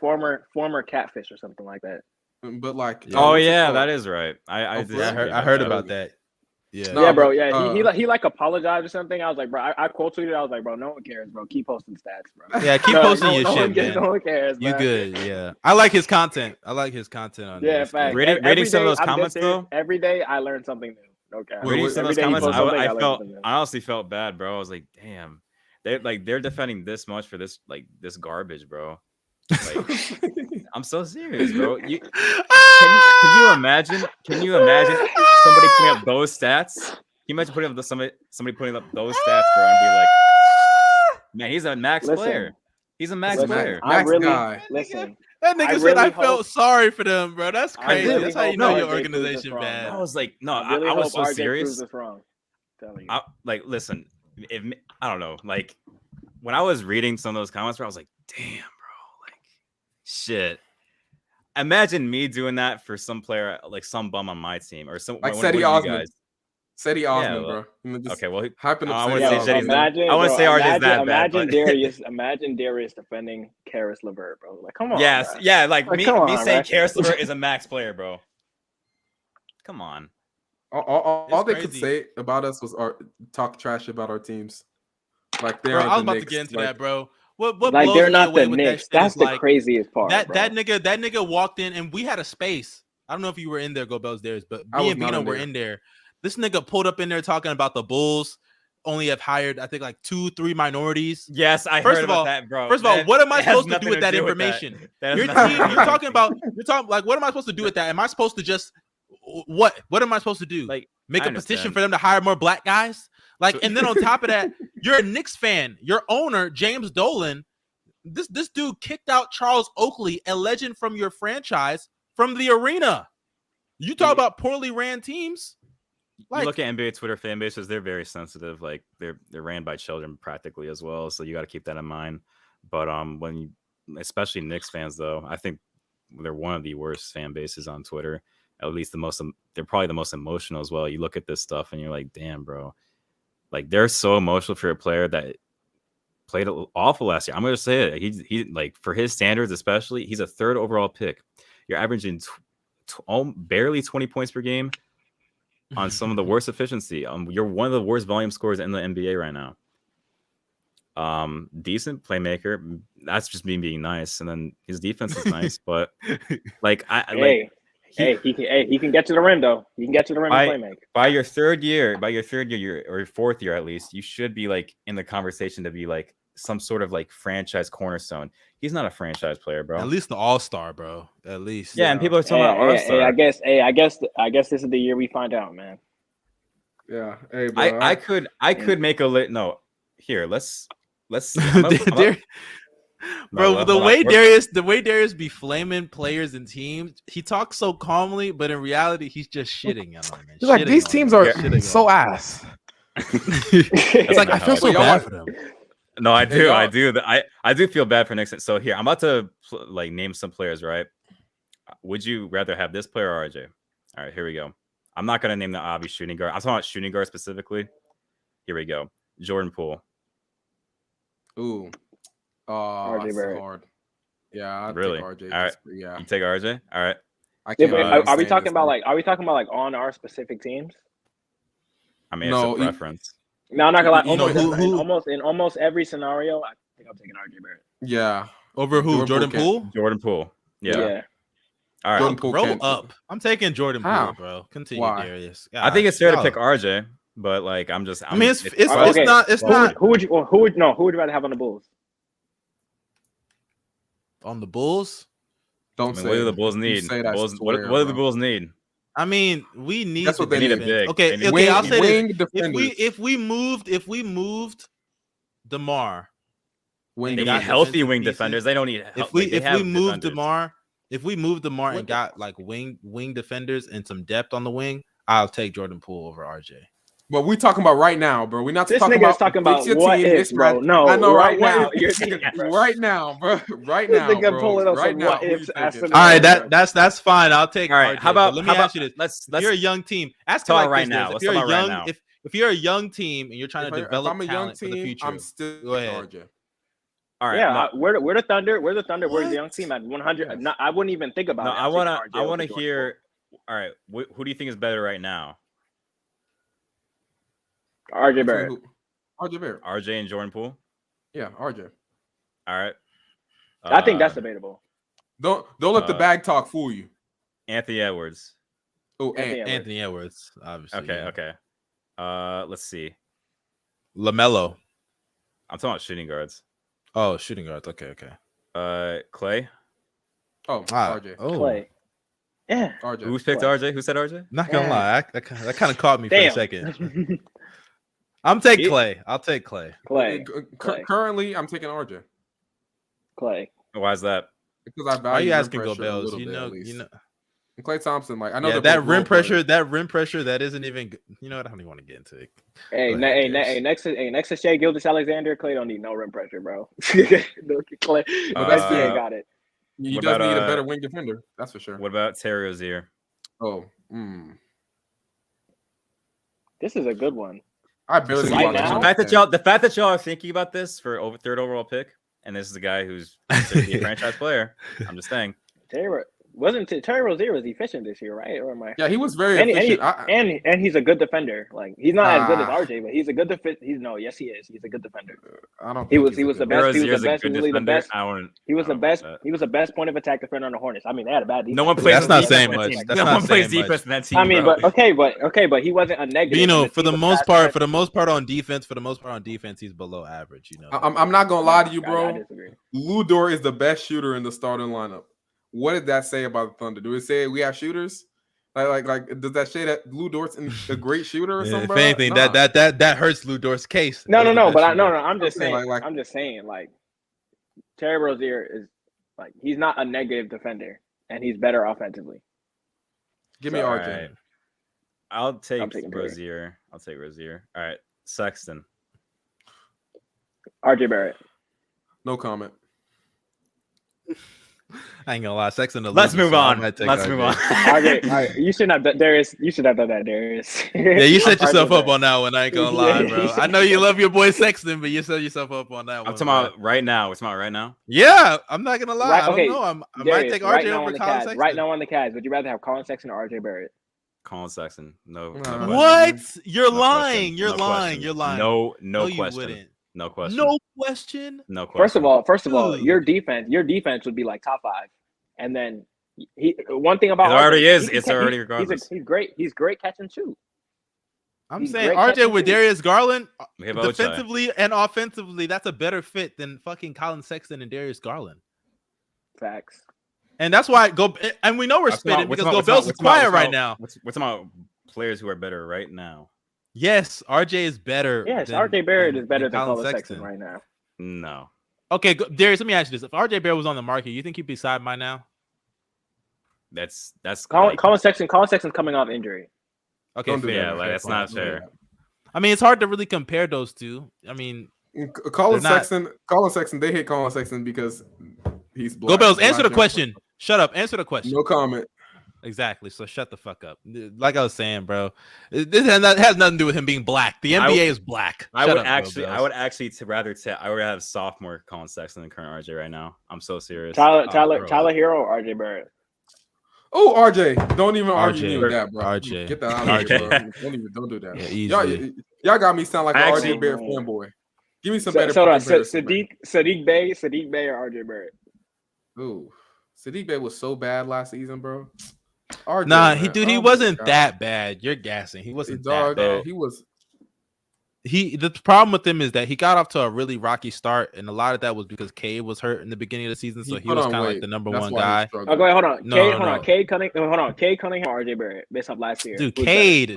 former catfish or something like that. But like, oh yeah, that is right. I heard about that. Yeah, bro. Yeah, he like apologized or something. I was like, bro, I quote tweeted. I was like, bro, no one cares, bro. Keep posting stats, bro. Yeah, keep posting your shit, man. No one cares. You good? Yeah, I like his content. I like his content on. Yeah, in fact, reading some of those comments though. Every day I learn something new. Okay. Reading some of those comments, I honestly felt bad, bro. I was like, damn, they're defending this much for this garbage, bro. Like, I'm so serious, bro. Can you imagine? Can you imagine somebody putting up those stats? Can you imagine putting up somebody putting up those stats, bro, and be like, man, he's a max player. He's a max player. Max guy. Listen. That nigga said I felt sorry for them, bro. That's crazy. That's how you know your organization bad. I was like, no, I was so serious. Listen, if I don't know, like when I was reading some of those comments, bro, I was like, damn, bro, like shit. Imagine me doing that for some player, like some bum on my team, or some like Cedi Osman. Cedi Osman, bro. Okay, well, I want to say RJ's that bad. Imagine Darius defending Karis LeVert, bro. Like, come on. Yes, bro. yeah, like me saying Karis LeVert is a max player, bro. Come on. All they could say about us was talk trash about our teams. Like they're. I was about to get into that, bro. What like they're not the Knicks. That's the craziest part. That nigga walked in and we had a space. I don't know if you were in there, Darius, but me and Bino were in there. This nigga pulled up in there talking about the Bulls only have hired, I think, like 2-3 minorities. Yes, I heard about that, bro. First of all, what am I supposed to do with that information? You're talking like, what am I supposed to do with that? Am I supposed to just what? What am I supposed to do? Like make a petition for them to hire more black guys? Like, and then on top of that, you're a Knicks fan. Your owner, James Dolan, this dude kicked out Charles Oakley, a legend from your franchise, from the arena. You talk about poorly ran teams. Like, you look at NBA Twitter fan bases; they're very sensitive. Like they're ran by children practically as well. So you got to keep that in mind. But especially Knicks fans, though, I think they're one of the worst fan bases on Twitter. At least they're probably the most emotional as well. You look at this stuff and you're like, damn, bro. Like they're so emotional for a player that played awful last year. I'm gonna say it. He like for his standards, especially, he's a 3rd overall pick. You're averaging barely 20 points per game on some of the worst efficiency. You're one of the worst volume scorers in the NBA right now. Decent playmaker. That's just me being nice, and then his defense is nice. But like he can get to the rim though. He can get to the rim and playmaker. By your third year, or your 4th year at least, you should be like in the conversation to be like some sort of like franchise cornerstone. He's not a franchise player, bro. At least the all-star, bro. At least. Yeah, and people are talking about all-star. I guess this is the year we find out, man. Yeah. Hey, bro. I could make a lit. No, here. Let's. Bro, the way Darius be flaming players and teams, he talks so calmly, but in reality, he's just shitting on them. He's like, these teams are so ass. It's like I feel so bad for them. No, I do. I do feel bad for Knicks. So here, I'm about to name some players, right? Would you rather have this player or RJ? All right, here we go. I'm not gonna name the obvious shooting guard. I'm talking about shooting guard specifically. Here we go. Jordan Poole. Ooh. RJ Barrett. Hard. Yeah, I'd really? take RJ. All right. Yeah. You take RJ? All right. Are we talking about on our specific teams? I mean, it's a preference. No, I'm not gonna lie. In almost every scenario, I think I'm taking RJ Barrett. Yeah. Over who? Jordan Poole? Jordan Poole. Yeah. All right. Jordan Poole grow up. I'm taking Jordan Poole, bro. Continue, Darius. I think it's fair to pick RJ, but like I'm just. I mean, it's not. Who would you rather have on the Bulls? On the Bulls? What do the Bulls need? What do the Bulls need? I mean, we need. That's what they need. A big. Okay. I'll say this: if we moved DeMar, they need healthy wing defenders. They don't need. If we moved DeMar and got like wing defenders and some depth on the wing, I'll take Jordan Poole over RJ. But we talking about right now, bro. We're not this talking nigga is about talking about what if, bro. No, I know right now. You're right now, bro. Right this now, nigga bro. pulling up Right some now. what ifs. All right, that's fine. I'll take. All right, RJ, how about? Let me ask you this: Let's if you're a young team, ask talk like right this, now. If Let's you're talk a about young, right now. if you're a young team and you're trying to develop if I'm a young talent for the team, future, I'm still go ahead. RJ. All right, Yeah, we're the Thunder. We're the Thunder. We're the young What? team at 100. Yes. I wouldn't even think about No, it. I want to hear. All right, who do you think is better right now? RJ Barrett. RJ Barrett. RJ and Jordan Poole. Yeah, RJ. All right. I think that's debatable. Don't let the bag talk fool you. Anthony Edwards. Oh, Anthony Edwards, obviously. Okay. Let's see. LaMelo. I'm talking about shooting guards. Oh, shooting guards. Okay. Clay. Oh, RJ. Oh. Clay. Yeah. RJ. Who's picked RJ? Who said RJ? Not gonna lie, that kind of caught me for a second. I'm taking Clay. I'll take Clay. Currently, I'm taking RJ. Clay. Why is that? Because I value. Why are you asking rim pressure Go Bells? a You little know, bit, you know. And Klay Thompson, like I know that rim pressure. That rim pressure. That isn't even. You know what? I don't even want to get into it. Next to Shai Gilgeous-Alexander, Clay don't need no rim pressure, bro. Clay, that's ain't got it. He does need a better wing defender. That's for sure. What about Terry Rozier? Oh, this is a good one. I barely right now. The fact that y'all are thinking about this for third overall pick, and this is a guy who's a franchise player. I'm just saying. Terry Rozier was efficient this year, right? Or am I? Yeah, he was very efficient. And he's a good defender. Like he's not as good as RJ, but he's a good defender. Yes, he is. He's a good defender. I don't. He was the best. He was the best. Really the best. He was the best. He was the best point of attack defender on the Hornets. I mean, they had a bad defense. No one plays. That's not saying much. No one plays defense in that team. I mean, but he wasn't a negative. Bino, for the most part on defense, he's below average. You know. I'm not gonna lie to you, bro. I disagree. Lou Dort is the best shooter in the starting lineup. What did that say about the Thunder? Do it say we have shooters? Like does that say that Lou Dort's a great shooter or something? If anything, that hurts Lou Dort's case. No. But I'm just saying. I'm just saying, like Terry Rozier is like he's not a negative defender, and he's better offensively. Give me RJ. Right. I'll take Rozier. I'll take Rozier. All right, Sexton. RJ Barrett. No comment. I ain't gonna lie, Sexton. Let's move on. RJ, you should have done Darius. You should have done that, Darius. Yeah, you set yourself up on that one. I ain't gonna lie, bro. I know you love your boy Sexton, but you set yourself up on that one. I'm talking about right now. We're talking about right now. Yeah, I'm not gonna lie. I don't know. I might take RJ over Colin Sexton. Right now on the Cavs, would you rather have Colin Sexton or RJ Barrett? Colin Sexton. No. What? You're lying. You're lying. You're lying. No you question. Wouldn't. No question. No question. No question. First of all, your defense would be like top 5, and then one thing about it already is. It's already regardless. He's great. He's great catch and shoot. I'm saying RJ with Darius Garland, defensively and offensively, that's a better fit than fucking Colin Sexton and Darius Garland. Facts. And that's why and we know we're spitting because Go Bells is quiet right now. We're talking about players who are better right now. Yes, RJ is better. Yes, RJ Barrett is better than Colin Sexton right now. No. Okay, Darius, let me ask you this. If RJ Barrett was on the market, you think he'd be signed by now? That's Colin Sexton's coming off injury. Okay, fair. That's not fair. I mean, it's hard to really compare those two. I mean, Colin Sexton, they hate Colin Sexton because he's black. Go Bells, answer the question. Shut up. Answer the question. No comment. Exactly. So shut the fuck up. Like I was saying, bro, this has nothing to do with him being black. The NBA is black. I would actually rather have sophomore Colin Sexton than current RJ right now. I'm so serious. Tyler Hero or RJ Barrett? Oh, RJ. Don't even argue me with that, bro. RJ. Get that out of here, bro. Don't do that. Yeah, y'all got me sound like an RJ Barrett fanboy. Give me some better. Sadiq Bey or RJ Barrett? Ooh. Sadiq Bey was so bad last season, bro. RJ, he wasn't that bad. You're gassing. He wasn't that bad. He was. The problem with him is that he got off to a really rocky start, and a lot of that was because Cade was hurt in the beginning of the season, so he was kind of like the number one guy. Oh, go ahead, hold on. Cade Cunningham, or RJ Barrett based off last year. Dude, Cade,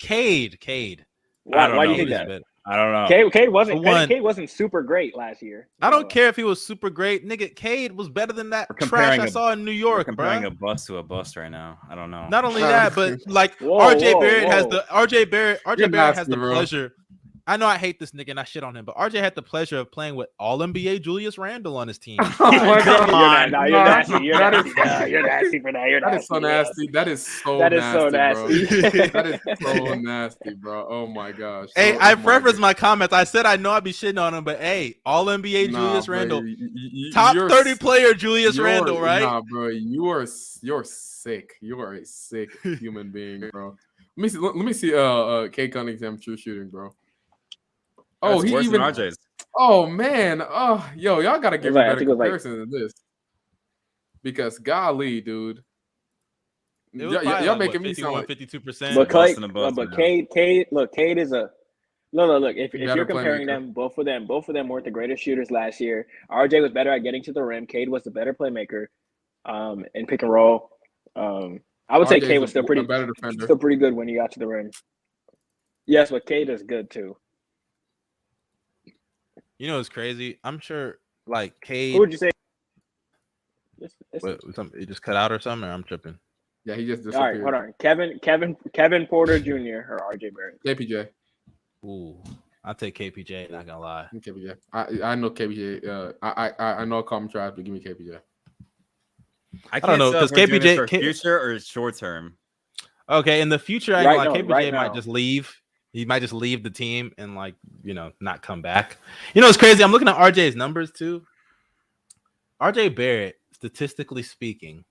Cade. Why do you think that? I don't know. Cade wasn't super great last year. I don't care if he was super great, nigga. Cade was better than that trash I saw in New York, bro. Comparing a bust to a bust right now. I don't know. Not only that, but like RJ Barrett has the pleasure. I know I hate this nigga and I shit on him, but RJ had the pleasure of playing with all NBA Julius Randle on his team. Oh my God. You're nasty. You're nasty for that. That is so nasty. That is so nasty. That is so nasty, bro. Oh my gosh. Hey, I prefaced my comments. I said I know I'd be shitting on him, but hey, all NBA Julius Randle. Top 30 player Julius Randle, right? Nah, bro. You're sick. You are a sick human being, bro. Let me see K Cunningham true shooting, bro. Oh, he even RJ's. Oh man. Oh, yo, y'all gotta give me better comparison than this. Because golly, dude. Y'all making me sound like 52%. But Cade is a look. If you're comparing them, both of them weren't the greatest shooters last year. RJ was better at getting to the rim. Cade was the better playmaker, in pick and roll. I would say Cade was still pretty good when he got to the rim. Yes, but Cade is good too. You know what's crazy? I'm sure, like Cade. Who would you say? It just cut out or something, or I'm tripping. Yeah, he just disappeared. All right, hold on. Kevin Porter Jr. or RJ Barrett? KPJ. Ooh, I'll take KPJ. Not gonna lie. KPJ. I know KPJ. I know common trash, but give me KPJ. I don't know because KPJ future or short term. Okay, in the future, KPJ might just leave. He might just leave the team and not come back. You know, it's crazy. I'm looking at RJ's numbers too. RJ Barrett, statistically speaking,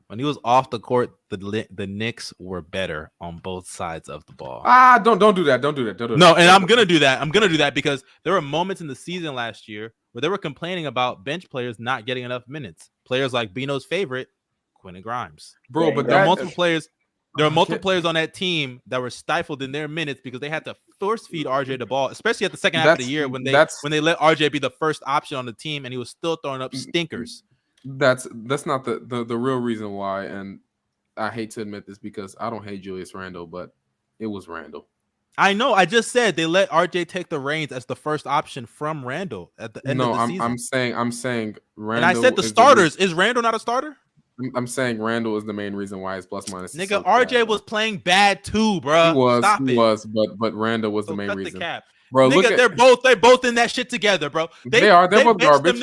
when he was off the court, the Knicks were better on both sides of the ball. Don't do that. Don't do that. No, and I'm gonna do that. I'm gonna do that because there were moments in the season last year where they were complaining about bench players not getting enough minutes. Players like Bino's favorite, Quentin Grimes. Bro, but there are multiple players. There are multiple players on that team that were stifled in their minutes because they had to force feed RJ the ball, especially at the second half of the year when they let RJ be the first option on the team and he was still throwing up stinkers. That's not the real reason why, and I hate to admit this because I don't hate Julius Randle, but it was Randle. I know. I just said they let RJ take the reins as the first option from Randle at the end of the season. I'm saying Randle. And I said the starters. Is Randle not a starter? I'm saying Randle is the main reason why his plus minus. Nigga, RJ was playing bad too, bro. He was, but Randle was the main reason. Bro, nigga, they're both in that shit together, bro. They're both garbage.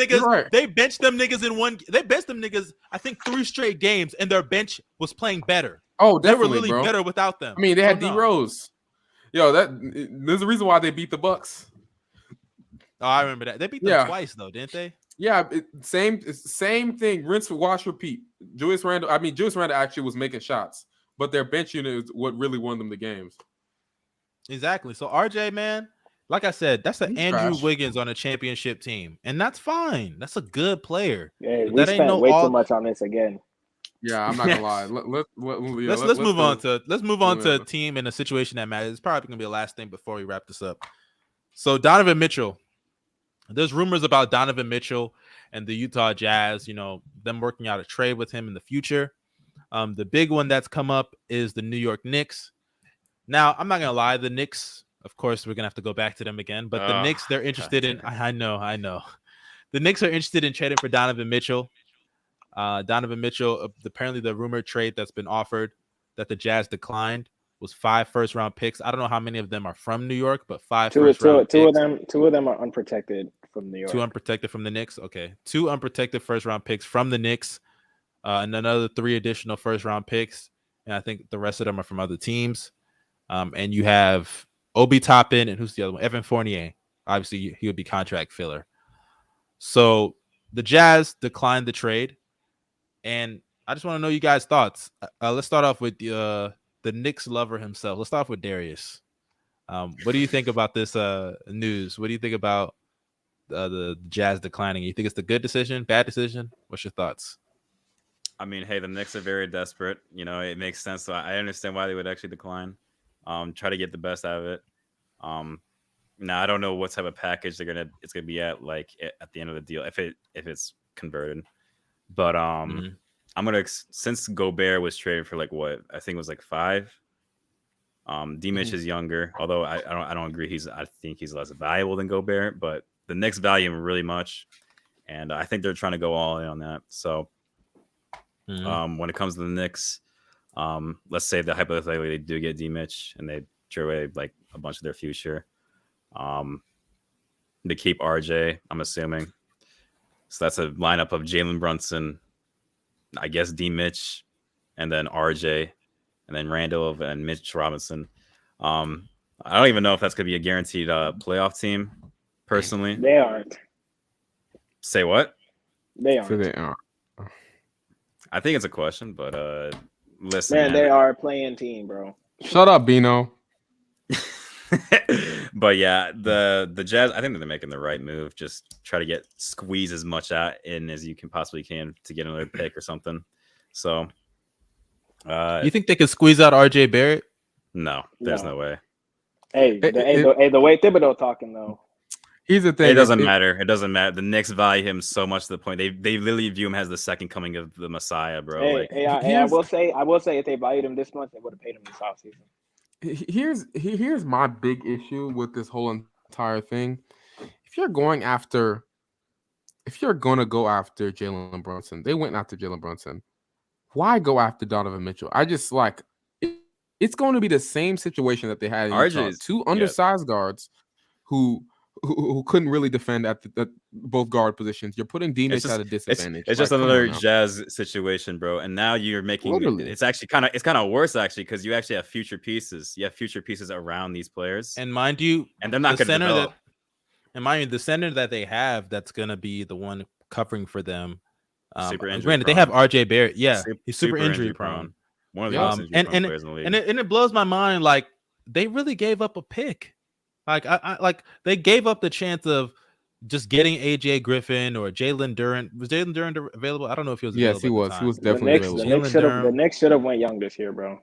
They benched them niggas in one. They benched them niggas, I think 3 straight games, and their bench was playing better. Oh, definitely, they were literally better without them. I mean, they had D Rose. Yo, there's a reason why they beat the Bucks. Oh, I remember that. They beat them twice though, didn't they? Yeah, same thing. Rinse, wash, repeat. Julius Randle actually was making shots, but their bench unit is what really won them the games. Exactly. So RJ, man, like I said, that's an Andrew Wiggins on a championship team, and that's fine. That's a good player. Yeah, we spent way too much on this again. Yeah, I'm not gonna lie. Let's move on to a team in a situation that matters. It's probably gonna be the last thing before we wrap this up. So Donovan Mitchell. There's rumors about Donovan Mitchell and the Utah Jazz, them working out a trade with him in the future. The big one that's come up is the New York Knicks. Now, I'm not going to lie. The Knicks, of course, we're going to have to go back to them again. But the Knicks, they're interested in – I know. The Knicks are interested in trading for Donovan Mitchell. Donovan Mitchell, apparently the rumored trade that's been offered that the Jazz declined was 5 first-round picks. I don't know how many of them are from New York, but 5 first-round picks. Two of them are unprotected from New York. 2 unprotected from the Knicks. Okay, 2 unprotected first-round picks from the Knicks, and another 3 additional first-round picks. And I think the rest of them are from other teams. And you have Obi Toppin and who's the other one? Evan Fournier. Obviously, he would be contract filler. So the Jazz declined the trade, and I just want to know you guys' thoughts. Let's start off with the Knicks lover himself. Let's start off with Darius. What do you think about this news? What do you think about the Jazz declining? You think it's a good decision, bad decision? What's your thoughts? I mean, hey, the Knicks are very desperate. It makes sense. So I understand why they would actually decline. Try to get the best out of it. Now I don't know what type of package it's gonna be at, like at the end of the deal, if it's converted. But I'm gonna, since Gobert was traded for like what I think it was like 5, D-Mitch is younger, although I don't agree. I think he's less valuable than Gobert, but the Knicks value him really much, and I think they're trying to go all in on that. So, when it comes to the Knicks, let's say that hypothetically they do get D-Mitch and they trade away like a bunch of their future. They keep RJ, I'm assuming. So that's a lineup of Jalen Brunson, I guess D-Mitch, and then RJ, and then Randall and Mitch Robinson. I don't even know if that's going to be a guaranteed playoff team, personally. They aren't. Say what? They aren't. So they aren't. I think it's a question, but listen. Man, they are a playing team, bro. Shut up, Bino. But yeah, the Jazz, I think they're making the right move. Just try to squeeze as much in as you can possibly can to get another pick or something. So, you think they could squeeze out RJ Barrett? No, there's no way. Hey, the way Thibodeau talking though. Here's the thing. It doesn't matter. It doesn't matter. The Knicks value him so much to the point they literally view him as the second coming of the Messiah, bro. I will say if they valued him this much, they would have paid him this offseason. Here's my big issue with this whole entire thing. If you're going to go after Jalen Brunson, they went after Jalen Brunson. Why go after Donovan Mitchell? I just it's going to be the same situation that they had in Utah. Two undersized guards who couldn't really defend at both guard positions. You're putting D-Mitch at a disadvantage. It's just another Jazz situation, bro. And now you're making it's actually kind of worse actually because you actually have future pieces. You have future pieces around these players. And mind you, and they're not going to develop. And mind you, the center that they have that's going to be the one covering for them. Super injury granted, prone. they have RJ Barrett. Yeah, he's super injury prone. One of the most injury prone players in the league. And it blows my mind. Like they really gave up a pick. Like I they gave up the chance of just getting AJ Griffin or Jalen Duren. Was Jalen Duren available? I don't know if he was. Yes, he was. He was definitely available. The Knicks should have went young this year, bro.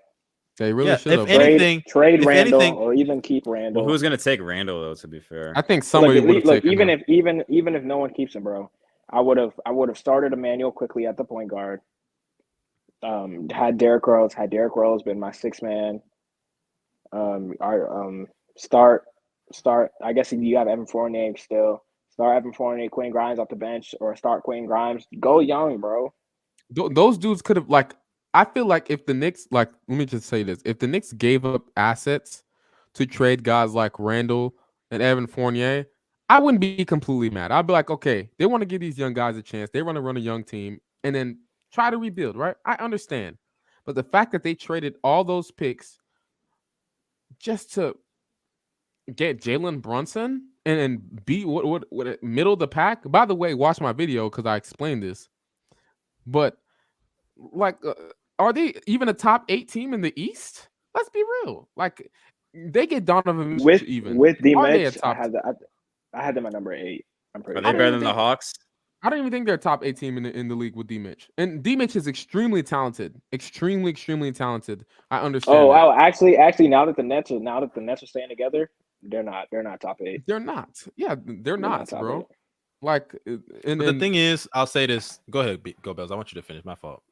They really should have. If anything, trade Randall or even keep Randall. Well, who's gonna take Randall though? To be fair, I think somebody would take even if no one keeps him, bro. I would have started Emmanuel quickly at the point guard. Had Derrick Rose been my sixth man. Start. I guess you have Evan Fournier still. Start Evan Fournier, Quinn Grimes off the bench, or start Quinn Grimes. Go young, bro. Those dudes could have I feel like if the Knicks let me just say this: if the Knicks gave up assets to trade guys like Randall and Evan Fournier, I wouldn't be completely mad. I'd be like, okay, they want to give these young guys a chance. They want to run a young team and then try to rebuild, right? I understand, but the fact that they traded all those picks just to get Jalen Brunson and be what middle of the pack. By the way, watch my video because I explained this. But are they even a top 8 team in the East? Let's be real. They get Donovan with D-Mitch. I had them at number 8. I'm pretty. Are they better than the Hawks? I don't even think they're a top 8 team in the league with D-Mitch. And D-Mitch is extremely talented. Extremely talented. I understand. Oh, wow. Actually, now that the Nets are staying together, they're not top 8. They're not. Yeah, they're not, bro. 8. The thing is, I'll say this. Go ahead, go Bells. I want you to finish. My fault.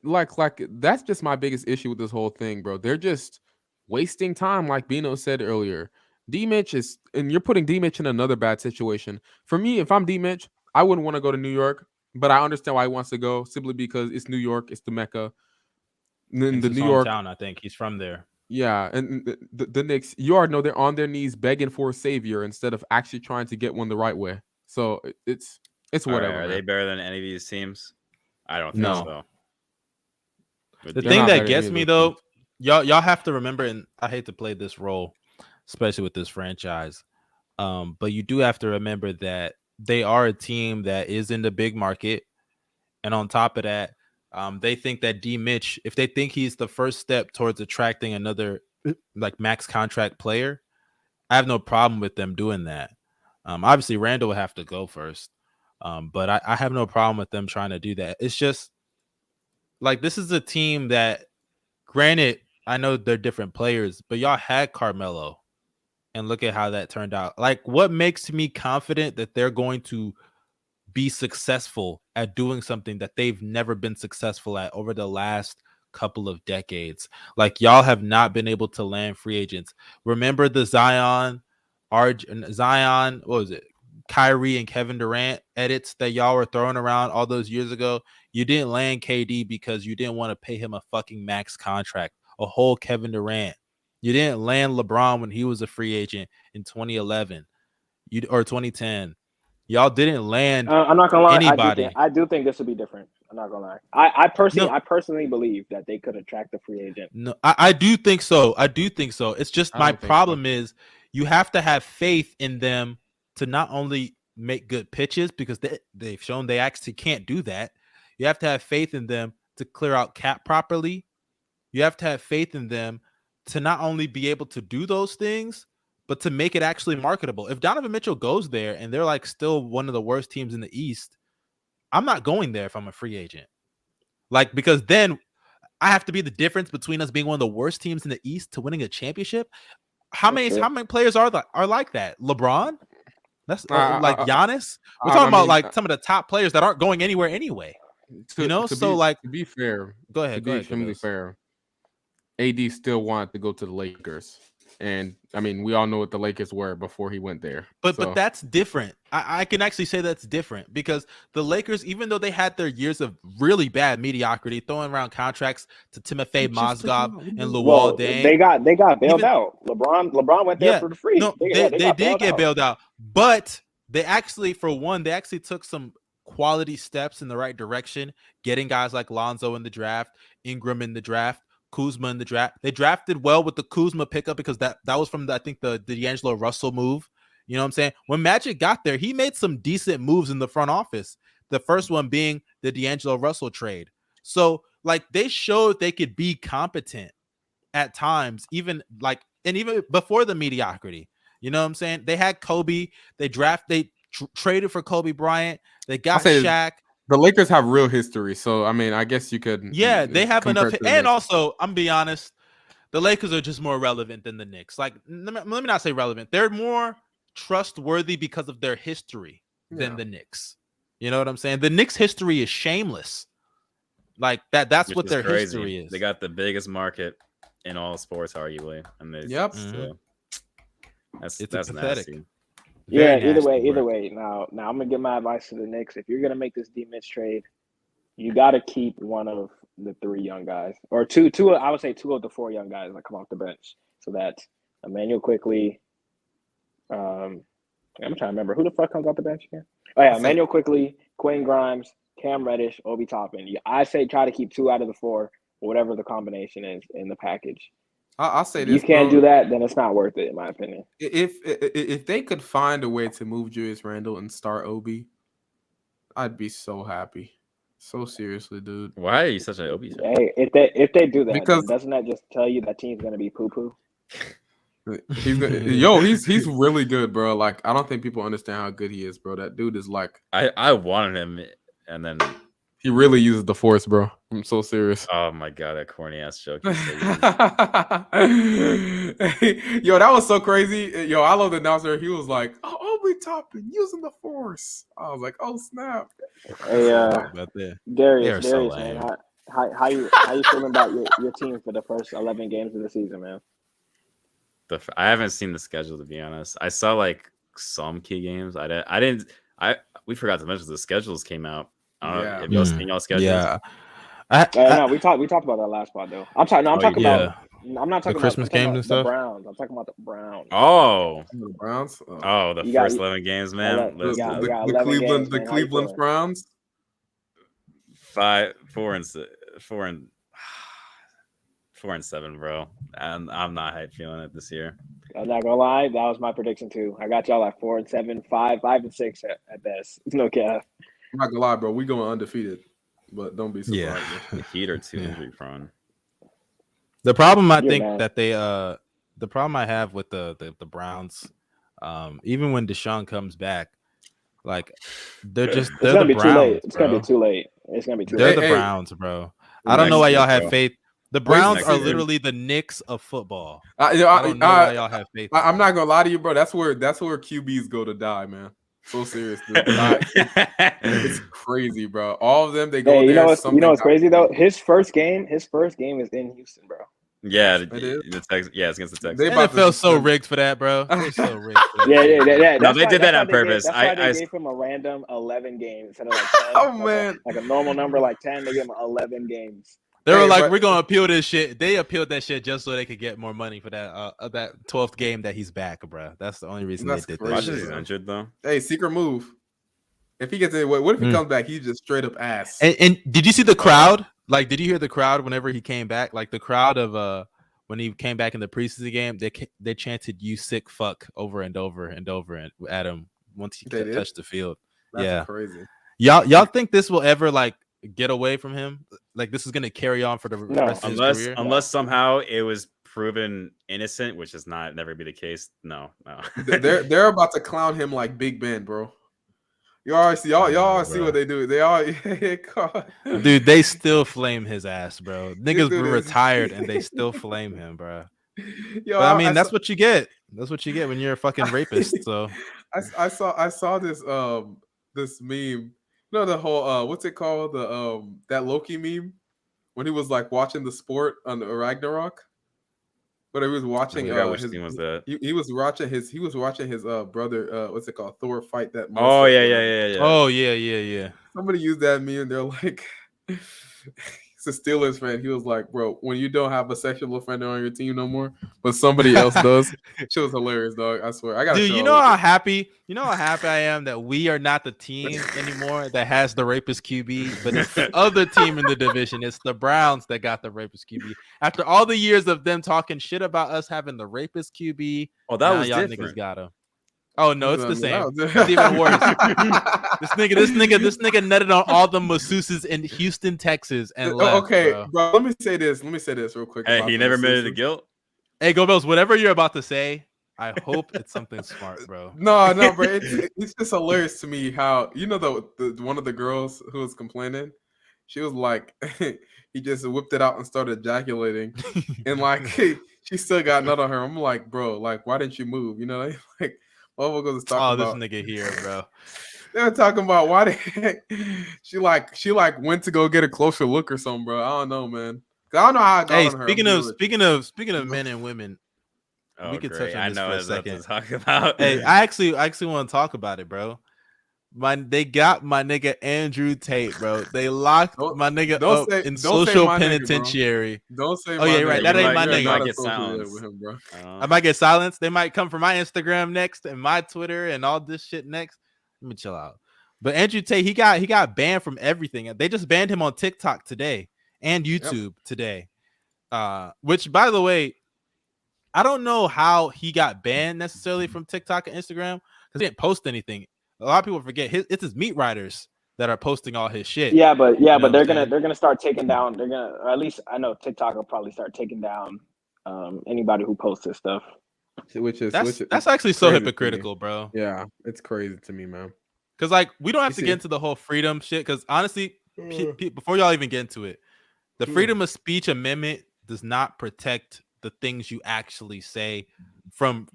That's just my biggest issue with this whole thing, bro. They're just wasting time, like Bino said earlier. D-Mitch and you're putting D-Mitch in another bad situation. For me, if I'm D-Mitch, I wouldn't want to go to New York, but I understand why he wants to go simply because it's New York, it's the Mecca. And the New York town, I think he's from there. Yeah, and the Knicks, you already know they're on their knees begging for a savior instead of actually trying to get one the right way. So it's whatever. Right, are they better than any of these teams? I don't think so. The thing that gets me though, y'all have to remember, and I hate to play this role, especially with this franchise, but you do have to remember that they are a team that is in the big market, and on top of that, they think that D-Mitch, if they think he's the first step towards attracting another max contract player, I have no problem with them doing that. Obviously, Randall will have to go first, but I have no problem with them trying to do that. It's just this is a team that, granted, I know they're different players, but y'all had Carmelo, and look at how that turned out. What makes me confident that they're going to be successful at doing something that they've never been successful at over the last couple of decades. Like, y'all have not been able to land free agents. Remember the Zion, what was it? Kyrie and Kevin Durant edits that y'all were throwing around all those years ago. You didn't land KD because you didn't want to pay him a fucking max contract, a whole Kevin Durant. You didn't land LeBron when he was a free agent in 2011 or 2010. Y'all didn't land I'm not gonna lie. anybody. I do think this would be different. I'm not gonna lie. I personally believe that they could attract a free agent. No, I do think so. It's just my problem is you have to have faith in them to not only make good pitches, because they've shown they actually can't do that. You have to have faith in them to clear out cap properly. You have to have faith in them to not only be able to do those things, but to make it actually marketable. If Donovan Mitchell goes there and they're like still one of the worst teams in the East, I'm not going there if I'm a free agent. Like, because then I have to be the difference between us being one of the worst teams in the East to winning a championship. How many players are like that? LeBron? That's like Giannis. We're talking about like some of the top players that aren't going anywhere anyway. To be fair, go ahead. To be extremely fair, AD still wanted to go to the Lakers, and I mean, we all know what the Lakers were before he went there. But that's different. I can actually say that's different, because the Lakers, even though they had their years of really bad mediocrity, throwing around contracts to Timofey Mozgov and Luol Deng, they got bailed out. LeBron went there for the free. No, they did get bailed out, but they actually took some quality steps in the right direction, getting guys like Lonzo in the draft, Ingram in the draft, Kuzma in the draft. They drafted well with the Kuzma pickup because that was from the D'Angelo Russell move. You know what I'm saying? When Magic got there, he made some decent moves in the front office. The first one being the D'Angelo Russell trade. So like, they showed they could be competent at times, even before the mediocrity. You know what I'm saying? They had Kobe. They traded for Kobe Bryant. They got Shaq. The Lakers have real history, so I mean, I guess you could. Yeah, they have enough. And also, I'm be honest, the Lakers are just more relevant than the Knicks. Like, let me not say relevant. They're more trustworthy because of their history than the Knicks. You know what I'm saying? The Knicks' history is shameless. Like that. That's what their history is. They got the biggest market in all sports, arguably. And that's pathetic. Nasty. Yeah, either way. Now I'm gonna give my advice to the Knicks. If you're gonna make this D-Mitch trade, you got to keep one of the 3 young guys, or two. I would say 2 of the 4 young guys that come off the bench. So that's Emmanuel Quickly. I'm trying to remember who the fuck comes off the bench again. Oh yeah, Emmanuel Quickly, Quentin Grimes, Cam Reddish, Obi Toppin. I say try to keep 2 out of the 4, whatever the combination is in the package. I'll say this: you can't do that, then it's not worth it, in my opinion. If they could find a way to move Julius Randle and start Obi, I'd be so happy. So seriously, dude. Why are you such an Obi fan? Hey, if they do that, because doesn't that just tell you that team's gonna be poo poo? He's really good, bro. Like, I don't think people understand how good he is, bro. That dude is like, I wanted him, and then he really uses the force, bro. I'm so serious. Oh my god, that corny ass joke. Yo, that was so crazy. Yo, I love the announcer. He was like, "Oh, Obi Toppin using the force." I was like, "Oh snap!" Hey, Darius, man, how you feeling about your team for the first 11 games of the season, man? I haven't seen the schedule, to be honest. I saw like some key games. We forgot to mention the schedules came out. I don't know if y'all seen y'all schedules. Yeah. No, we talked about that last part though. I'm talking about the Christmas games and stuff. The Browns. I'm talking about the Browns. Oh, the Browns. The first 11 games, man. The Cleveland Browns. 4 and 7, bro. And I'm not hyped feeling it this year. I'm not gonna lie, that was my prediction too. I got y'all at 4 and 7, 5 and 6 at best. No cap. I'm not gonna lie, bro. We going undefeated, but don't be surprised. Yeah, the Heat are too injury prone. The problem I think that the problem I have with the Browns, even when Deshaun comes back, like they're the Browns. It's gonna be too late. It's gonna be too late. They're the Browns, bro. I don't know why y'all have faith. The Browns are literally the Knicks of football. I don't know why y'all have faith. I'm not gonna lie to you, bro. That's where QBs go to die, man. So serious, dude. It's crazy, bro. All of them, they go there. You know what's crazy though? His first game is in Houston, bro. Yeah, it is. It's against the Texans. It felt so rigged for that, bro. They're so rigged. For that. Yeah. No, they did that on purpose. That's why they gave him a random 11 games instead of like 10. Oh man, like a normal number like 10. They gave him 11 games. They were like, we're gonna appeal this shit. They appealed that shit just so they could get more money for that 12th game that he's back, bro. That's the only reason they did that. He's injured though. Hey, secret move. If he gets in, what if he comes back? He's just straight up ass. And did you see the crowd? Like, did you hear the crowd whenever he came back? Like the crowd of when he came back in the preseason game, they chanted "You sick fuck" over and over and over at him once he touched the field. That's crazy. Y'all think this will ever like get away from him? Like this is gonna carry on for the rest of his career? Unless somehow it was proven innocent, which is never be the case. No. They're about to clown him like Big Ben, bro. Y'all see what they do. They all dude, they still flame his ass, bro. Niggas were retired and they still flame him, bro. Yo, I mean, that's what you get. That's what you get when you're a fucking rapist. So I saw this this meme. You know the whole what's it called? The that Loki meme when he was like watching the sport on the Ragnarok. But he was watching. Which team was that? He was watching his. Brother. What's it called? Thor fight that. Oh yeah. Oh yeah. Somebody used that meme. They're like, he's a Steelers fan. He was like, bro, when you don't have a sexual offender on your team no more, but somebody else does. It was hilarious, dog. I swear. I got. Dude, you know how happy I am that we are not the team anymore that has the rapist QB, but it's the other team in the division. It's the Browns that got the rapist QB. After all the years of them talking shit about us having the rapist QB, that was y'all different. Niggas got him. Oh no, it's the same. It's even worse. This nigga nutted on all the masseuses in Houston, Texas, and left, okay, bro. Let me say this real quick. Hey, he never admitted to guilt. Hey, GOBBY, whatever you're about to say, I hope it's something smart, bro. No, bro. It's just hilarious to me how the one of the girls who was complaining, she was like, he just whipped it out and started ejaculating, and like she still got nut on her. I'm like, bro, like why didn't you move? Like. This nigga here, bro. They were talking about why she went to go get a closer look or something, bro. I don't know, man. I don't know how I got on her. Speaking of men and women, we could touch on this for a second. To talk about. Hey, I actually want to talk about it, bro. They got my nigga Andrew Tate, bro. They locked my nigga up in social penitentiary. Don't say my nigga. Right. That ain't my nigga. I might get silenced. They might come for my Instagram next and my Twitter and all this shit next. Let me chill out. But Andrew Tate, he got banned from everything. They just banned him on TikTok today and YouTube today. Which, by the way, I don't know how he got banned necessarily from TikTok and Instagram because he didn't post anything. A lot of people forget it's his meat riders that are posting all his shit. Yeah, but they're gonna start taking down. Or at least I know TikTok will probably start taking down anybody who posts this stuff. That's actually so hypocritical, bro. Yeah, it's crazy to me, man. Because like we don't have to get into the whole freedom shit. Because honestly, before y'all even get into it, the freedom of speech amendment does not protect the things you actually say from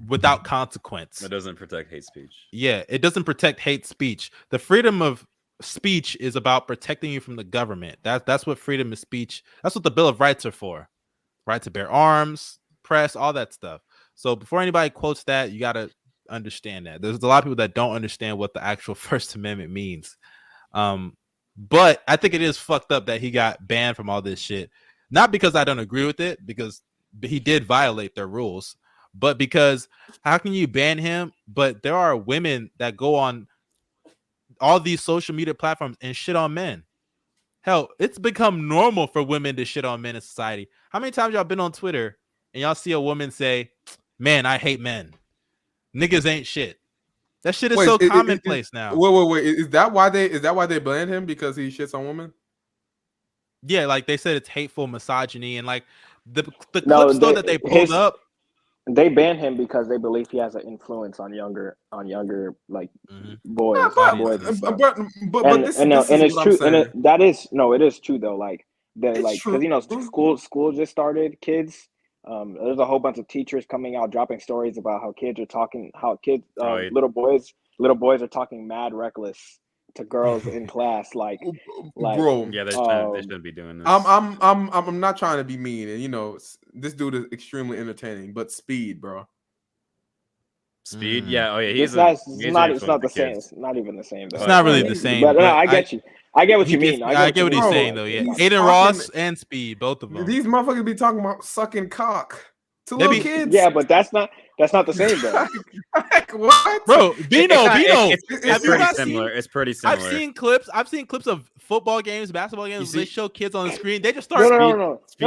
without consequence. It doesn't protect hate speech. Yeah, it doesn't protect hate speech. The freedom of speech is about protecting you from the government. That's what freedom of speech. That's what the Bill of Rights are for. Right to bear arms, press, all that stuff. So before anybody quotes that, you got to understand that. There's a lot of people that don't understand what the actual First Amendment means. But I think it is fucked up that he got banned from all this shit. Not because I don't agree with it, because he did violate their rules, but because how can you ban him? But there are women that go on all these social media platforms and shit on men. Hell, it's become normal for women to shit on men in society. How many times y'all been on Twitter and y'all see a woman say, "Man, I hate men. Niggas ain't shit." That shit is so commonplace now. Wait. Is that why they banned him? Because he shits on women? Yeah, like they said it's hateful misogyny and like the clips though that they pulled up. They banned him because they believe he has an influence on younger like boys. It's true. And it is true though. Like because school just started. Kids, there's a whole bunch of teachers coming out dropping stories about how kids are talking, little boys little boys are talking mad reckless to girls in class, like bro. Yeah, they shouldn't be doing this. I'm not trying to be mean, and you know, this dude is extremely entertaining, but Speed, bro. Speed, yeah, oh yeah, it's not the same. It's not even the same. Though. It's not really the same. But no, I get you. I get what you mean. I get what he's saying though. Yeah, Aiden Ross and Speed, both of them. These motherfuckers be talking about sucking cock to little kids. Yeah, but that's not the same though. What, bro? Bino. It's pretty similar. It's pretty similar. I've seen clips of football games, basketball games. They show kids on the screen. They just start. No. Speed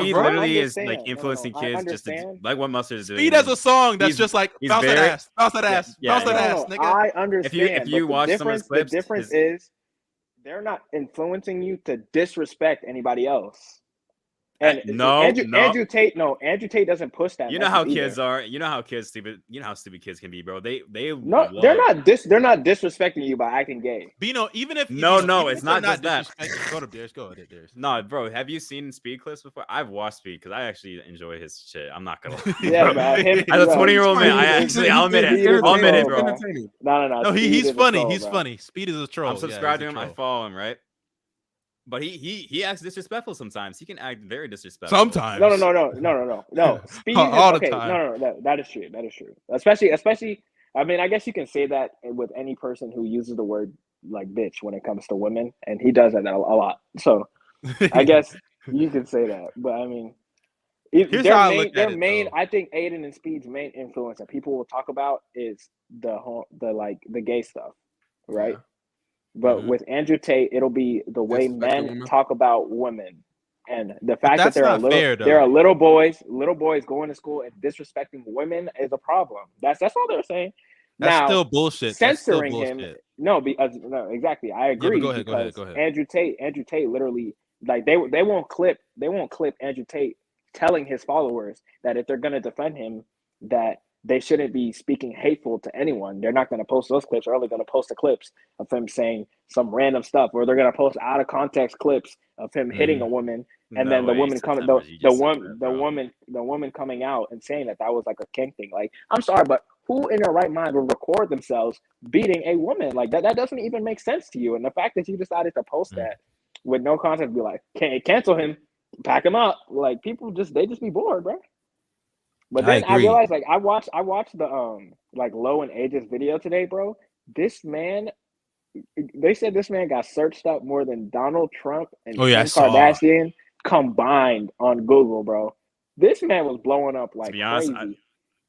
literally is like influencing kids, just like what Mustard is doing. Speed has a song that's just like bounce that ass, bounce that ass. Nigga. I understand. If you watch some of his clips, the difference is they're not influencing you to disrespect anybody else. And Andrew Tate doesn't push that. You know how kids are. You know how stupid kids can be, bro. They're not disrespecting you by acting gay. Bino, even if it's not just that. Go to Darius. No, bro. Have you seen Speed clips before? I've watched Speed because I actually enjoy his shit. I'm not gonna lie. Yeah, man. As a 20-year-old man, I'll admit it, bro. No. He's funny. He's funny. Speed is a troll. I'm subscribed to him. I follow him, right? But he acts disrespectful sometimes. He can act very disrespectful. Sometimes. No. Speed all is, the time. No. That is true. Especially. I mean, I guess you can say that with any person who uses the word like bitch when it comes to women, and he does that a lot. So I guess you can say that. But I mean, their main. I think Aiden and Speed's main influence that people will talk about is the gay stuff, right? Yeah. But with Andrew Tate, it'll be the way men talk about women, and the fact that there are little boys going to school and disrespecting women is a problem. That's all they're saying. That's still bullshit. Censoring him, no, exactly. I agree. Yeah, go ahead. Andrew Tate literally, like they won't clip Andrew Tate telling his followers that if they're gonna defend him, that they shouldn't be speaking hateful to anyone. They're not going to post those clips. They're only going to post the clips of him saying some random stuff, or they're going to post out of context clips of him hitting a woman, and then the woman coming, the woman coming out and saying that was like a kink thing. Like, I'm sorry, but who in their right mind will record themselves beating a woman like that? That doesn't even make sense to you. And the fact that you decided to post that with no context, be like, cancel him, pack him up. Like, people just be bored, bro. But then I realized, like, I watched the like Low and Ages video today, bro. This man, they said this man got searched up more than Donald Trump and Kim Kardashian combined on Google, bro. This man was blowing up like crazy.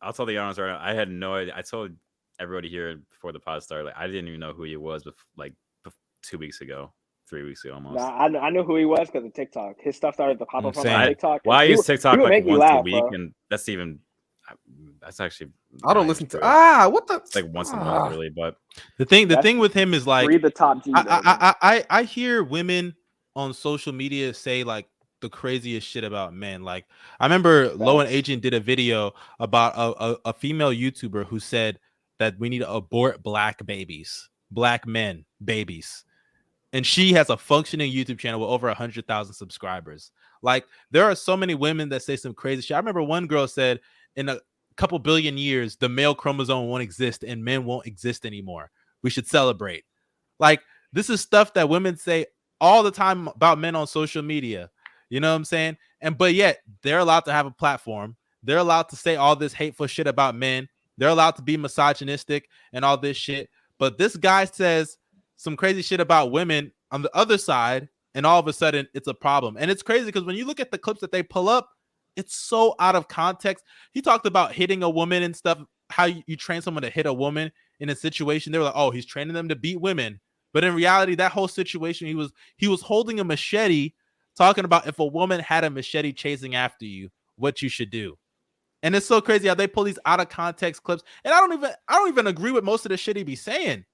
I'll tell the honest right now. I had no idea. I told everybody here before the pod started, like, I didn't even know who he was, but like 2 weeks ago. 3 weeks ago almost. Nah, I knew who he was because of TikTok. His stuff started to pop up on TikTok. Well, I use TikTok like once a week, and that's actually. I don't listen to. What the? It's like once a month, really. But the thing with him is like, read the top G. I hear women on social media say like the craziest shit about men. Like, I remember Low and Agent did a video about a female YouTuber who said that we need to abort black men babies. And she has a functioning YouTube channel with over 100,000 subscribers. Like, there are so many women that say some crazy shit. I remember one girl said, in a couple billion years, the male chromosome won't exist and men won't exist anymore. We should celebrate. Like, this is stuff that women say all the time about men on social media. You know what I'm saying? But yet, they're allowed to have a platform. They're allowed to say all this hateful shit about men. They're allowed to be misogynistic and all this shit. But this guy says some crazy shit about women on the other side, and all of a sudden it's a problem. And it's crazy because when you look at the clips that they pull up, it's so out of context. He talked about hitting a woman and stuff, how you train someone to hit a woman in a situation. They were like, oh, he's training them to beat women. But in reality, that whole situation, he was holding a machete, talking about if a woman had a machete chasing after you, what you should do. And it's so crazy how they pull these out of context clips. And I don't even agree with most of the shit he be saying.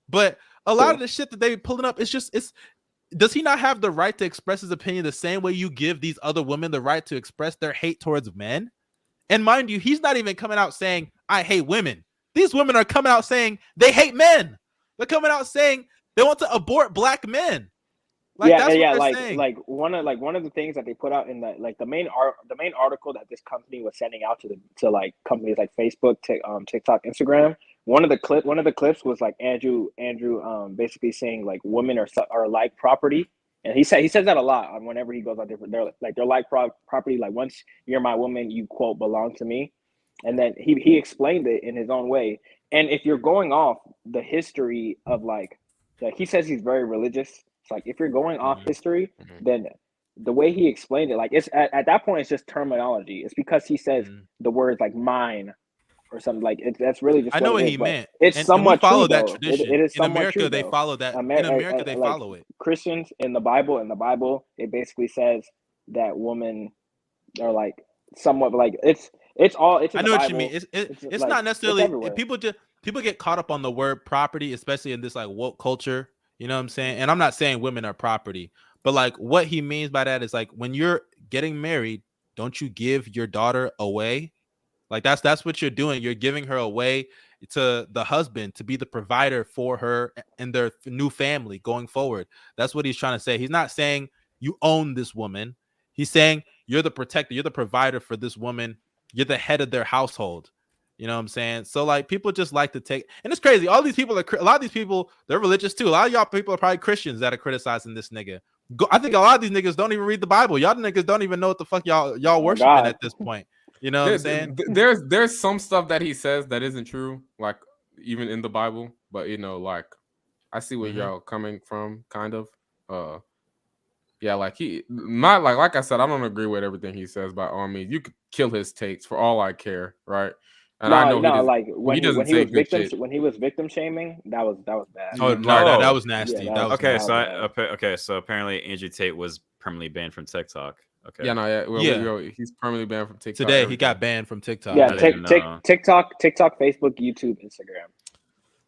But a lot of the shit that they pulling up, does he not have the right to express his opinion the same way you give these other women the right to express their hate towards men? And mind you, he's not even coming out saying, I hate women. These women are coming out saying they hate men. They're coming out saying they want to abort black men. Like, like one of the things that they put out in the main article that this company was sending out to like companies like Facebook, TikTok, Instagram, one of the clips was like Andrew basically saying like women are like property, and he says that a lot whenever he goes on different. They're like property. Like once you're my woman, you quote belong to me, and then he explained it in his own way. And if you're going off the history of like he says he's very religious. It's like if you're going off history, then the way he explained it, like it's at that point, it's just terminology. It's because he says the words like mine or something like that's really just. I know what he meant. It's somewhat we follow true, that though. tradition. It is in somewhat America. True, they though. follow that. In America, they follow it. Christians in the Bible, it basically says that women are like somewhat like it's all. It's in I know the what Bible. you mean. It's like, not necessarily it's people get caught up on the word property, especially in this like woke culture. You know what I'm saying? And I'm not saying women are property, but like what he means by that is like when you're getting married, don't you give your daughter away? Like that's what you're doing. You're giving her away to the husband to be the provider for her and their new family going forward. That's what he's trying to say. He's not saying you own this woman. He's saying you're the protector, you're the provider for this woman. You're the head of their household. You know what I'm saying? So like people just like to take, and it's crazy. All these people a lot of these people, they're religious too. A lot of y'all people are probably Christians that are criticizing this nigga. I think a lot of these niggas don't even read the Bible. Y'all niggas don't even know what the fuck y'all worshiping at this point. You know what I'm saying? There's some stuff that he says that isn't true, like even in the Bible. But you know, like I see where y'all coming from, kind of. Yeah, like like I said, I don't agree with everything he says. By all means, you could kill his takes for all I care, right? And I know like when he was victim shaming, that was bad. Oh no, that was nasty. Yeah, okay. So apparently Andrew Tate was permanently banned from TikTok. Okay. He's permanently banned from TikTok. Today he got banned from TikTok. Yeah, TikTok, Facebook, YouTube, Instagram.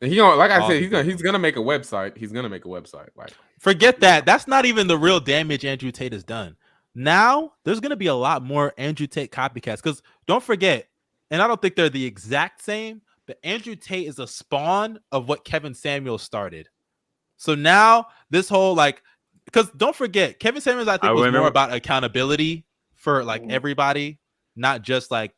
And he gonna, like I said, he's gonna make a website. He's gonna make a website. Like forget that. That's not even the real damage Andrew Tate has done. Now there's gonna be a lot more Andrew Tate copycats because don't forget, and I don't think they're the exact same, but Andrew Tate is a spawn of what Kevin Samuels started. So now this whole like. Because don't forget, Kevin Samuels, I think, was more about accountability for like everybody, not just like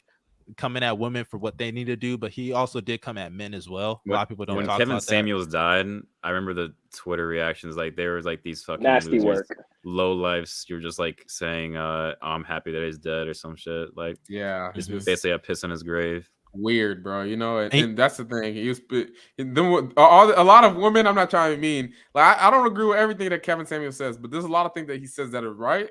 coming at women for what they need to do, but he also did come at men as well. A lot of people don't talk about that. When Kevin Samuels died, I remember the Twitter reactions. Like there was like these fucking nasty losers, work, low lives. You're just like saying, "I'm happy that he's dead" or some shit. Like just basically a piss on his grave. Weird, bro. You know, and that's the thing. He was a lot of women. I'm not trying to be mean. Like I don't agree with everything that Kevin Samuels says, but there's a lot of things that he says that are right.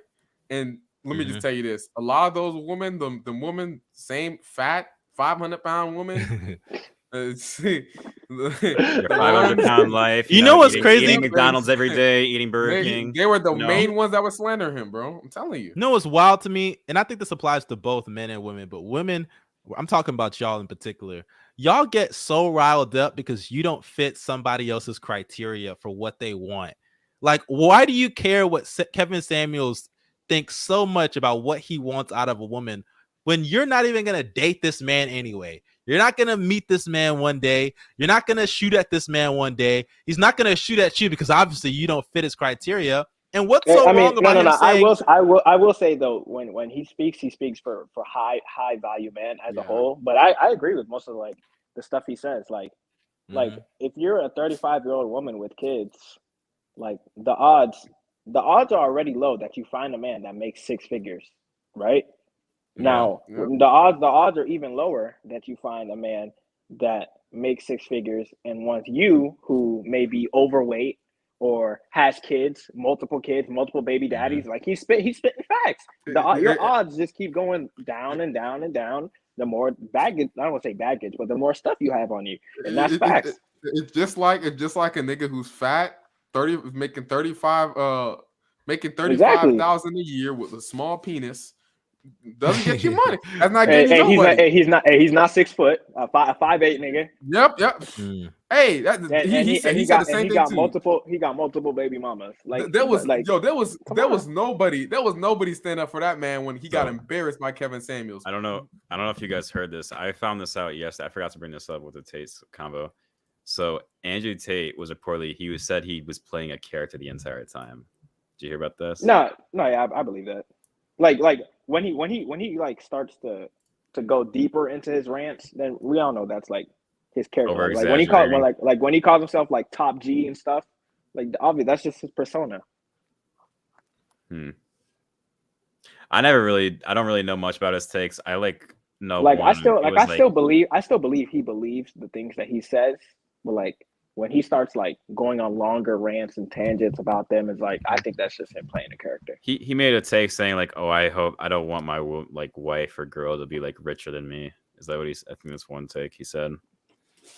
And let me just tell you this: a lot of those women, the woman, same fat 500-pound woman. 500-pound life. You know what's crazy? Eating McDonald's every day, eating Burger King. They were the main ones that were slandering him, bro. I'm telling you. You know what's wild to me, and I think this applies to both men and women, but women. I'm talking about y'all in particular. Y'all get so riled up because you don't fit somebody else's criteria for what they want. Like, why do you care what Kevin Samuels thinks so much about what he wants out of a woman when you're not even going to date this man anyway? You're not going to meet this man one day. You're not going to shoot at this man one day. He's not going to shoot at you because obviously you don't fit his criteria. And what's so wrong about him saying? I will say though, when he speaks for high value man as a whole. But I agree with most of like the stuff he says. Like if you're a 35-year-old woman with kids, like the odds are already low that you find a man that makes six figures, right? Now the odds are even lower that you find a man that makes six figures and wants you, who may be overweight or has multiple baby daddies. Like he's spitting facts. Your odds just keep going down and down and down. The more baggage, I don't want to say baggage, but the more stuff you have on you, and that's facts. It's just like a nigga who's fat, making 35,000 a year with a small penis. Doesn't get you money. That's not getting you nobody. He's not 6 foot. 5'8" nigga. Yep. Hey, he said the same thing too. He got multiple baby mamas. Like there was nobody stand up for that man when he got embarrassed by Kevin Samuels. I don't know if you guys heard this. I found this out yesterday. I forgot to bring this up with the Tate combo. So Andrew Tate was said he was playing a character the entire time. Did you hear about this? No, yeah, I believe that. Like when he like starts to go deeper into his rants, then we all know that's like his character. Like when he calls himself like top G and stuff, like obviously that's just his persona. I don't really know much about his takes. I know like I still believe he believes the things that he says, but like when he starts like going on longer rants and tangents about them, is like I think that's just him playing a character. He made a take saying like, "Oh, I don't want my like wife or girl to be like richer than me." Is that what I think that's one take he said.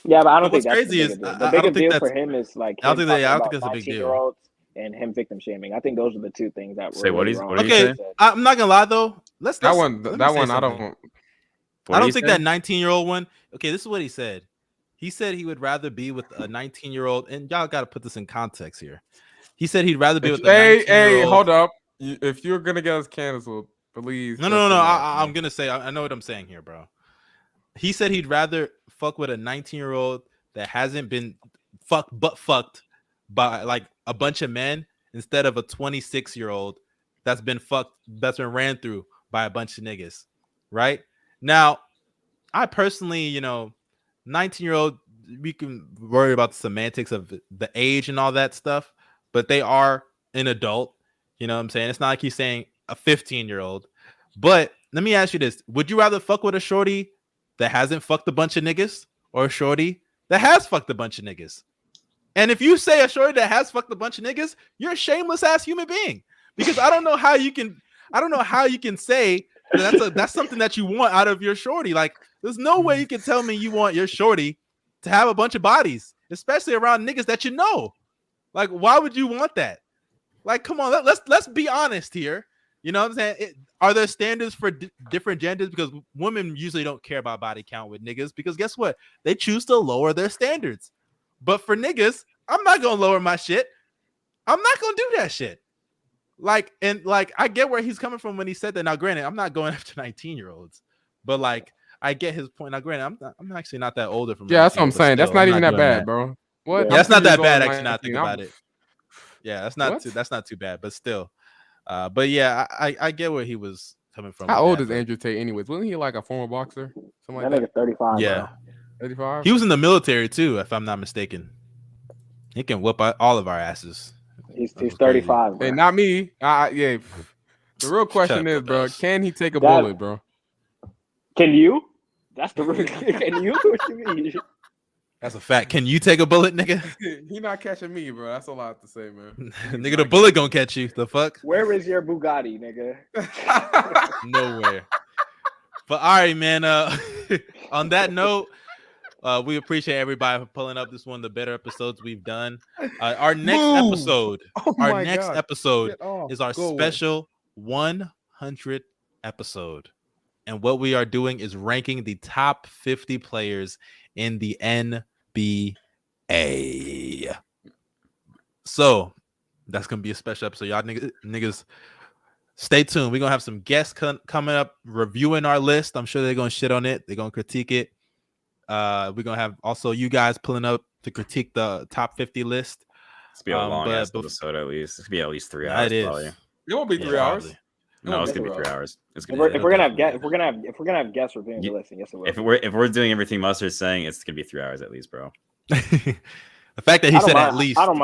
Yeah, but I don't think that's crazy the biggest deal. The biggest deal for him is like I don't think that's a big deal. And him victim shaming. I think those are the two things that were say really what wrong. Okay, I'm not gonna lie though. That one I don't think that 19-year-old one. Okay, this is what he said. He said he would rather be with a 19-year-old, and y'all got to put this in context here. He said he'd rather be with a 19-year-old. Hey, hold up. If you're gonna get us canceled, please. No. I'm gonna say I know what I'm saying here, bro. He said he'd rather fuck with a 19-year-old that hasn't been fucked by like a bunch of men instead of a 26-year-old that's been ran through by a bunch of niggas. Right now, I personally, 19-year-old, we can worry about the semantics of the age and all that stuff, but they are an adult. You know what I'm saying? It's not like he's saying a 15-year-old. But let me ask you this. Would you rather fuck with a shorty that hasn't fucked a bunch of niggas or a shorty that has fucked a bunch of niggas? And if you say a shorty that has fucked a bunch of niggas, you're a shameless ass human being. Because I don't know how you can say that's something that you want out of your shorty. Like, there's no way you can tell me you want your shorty to have a bunch of bodies, especially around niggas that you know. Like, why would you want that? Like, come on, let's be honest here. You know what I'm saying? Are there standards for different genders? Because women usually don't care about body count with niggas, because guess what? They choose to lower their standards. But for niggas, I'm not gonna lower my shit. I'm not gonna do that shit. Like, I get where he's coming from when he said that. Now, granted, I'm not going after 19-year-olds, but like, I get his point. Now, granted, I'm actually not that older from. Yeah, that's what I'm saying. That's not even that bad, bro. What? Yeah, that's not that bad. Actually, not think about it. Yeah, that's not too bad, but still. But yeah, I get where he was coming from. How old is Andrew Tate, anyways? Wasn't he like a former boxer? Something like that. 35. Yeah, 35. He was in the military too, if I'm not mistaken. He can whoop all of our asses. He's 35. Hey, not me. Yeah. The real question is, bro, can he take a bullet, bro? Can you? That's the real. Can you? What you mean? That's a fact. Can you take a bullet, nigga? He not catching me, bro. That's all I have to say, man. Nigga, the bullet gonna catch you. The fuck? Where is your Bugatti, nigga? Nowhere. But all right, man. On that note, we appreciate everybody for pulling up. This one of the better episodes we've done. Our next episode, is our special 100th episode. And what we are doing is ranking the top 50 players in the NBA. So that's gonna be a special episode. Y'all niggas stay tuned. We're gonna have some guests coming up reviewing our list. I'm sure they're gonna shit on it. They're gonna critique it. We're gonna have also you guys pulling up to critique the top 50 list. It's gonna be a long episode at least. It's gonna be at least 3 hours. It won't be 3 hours. Probably. No, it's gonna be 3 hours. It's if we're gonna have guests reviewing the list, yes, it will. If we're doing everything Mustard's saying, it's gonna be 3 hours at least, bro. The fact that he said at least, I don't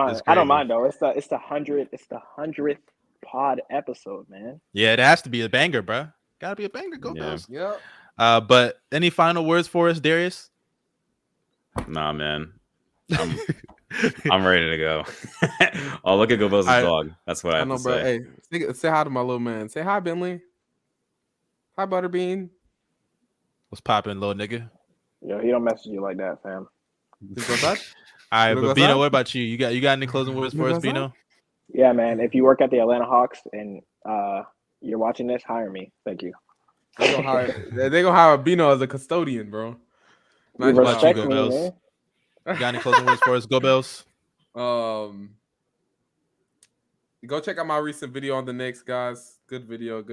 mind though. It's the 100th pod episode, man. Yeah, it has to be a banger, bro. Gotta be a banger. Go Bills. Yeah. But any final words for us, Darius? Nah, man. I'm ready to go. Oh, look at GOBBY's dog. That's what I have to say. Hey, say hi to my little man. Say hi, Bentley. Hi, Butterbean. What's poppin', little nigga? Yo, he don't message you like that, fam. All right, but Bino, what about you? You got any closing words for us, Bino? Yeah, man. If you work at the Atlanta Hawks and you're watching this, hire me. Thank you. They gonna hire Bino as a custodian, bro. Nice respect me, man. You got any closing words for us? Go Bills. Go check out my recent video on the Knicks, guys. Good video.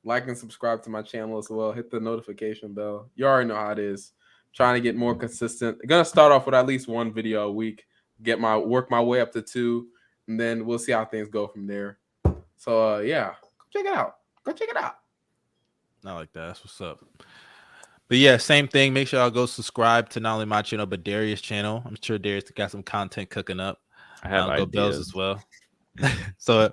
Like and subscribe to my channel as well. Hit the notification bell. You already know how it is. Trying to get more consistent. Gonna start off with at least one video a week. Work my way up to 2, and then we'll see how things go from there. So yeah, go check it out. I like that. That's what's up. But yeah, same thing. Make sure y'all go subscribe to not only my channel but Darius' channel. I'm sure Darius got some content cooking up. I have Go ideas Bells as well. So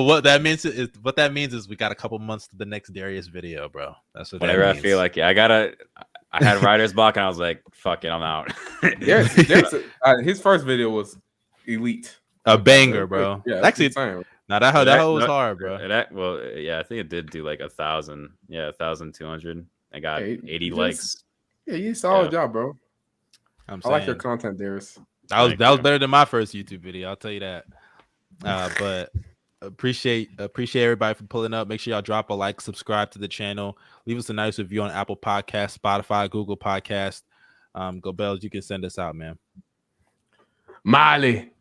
what that means is we got a couple months to the next Darius video, bro. That's what. Whenever that means. I feel like I had writer's block and I was like, fuck it, I'm out. His first video was elite. A banger, bro. Yeah, actually, now that was hard, bro. I think it did do like 1,000. Yeah, 1,200. I got 80 likes. Yeah, you solid job, bro. I like your content, Darius. That was better than my first YouTube video. I'll tell you that. But appreciate everybody for pulling up. Make sure y'all drop a like, subscribe to the channel, leave us a nice review on Apple Podcasts, Spotify, Google Podcasts. Go Bells, you can send us out, man. Miley.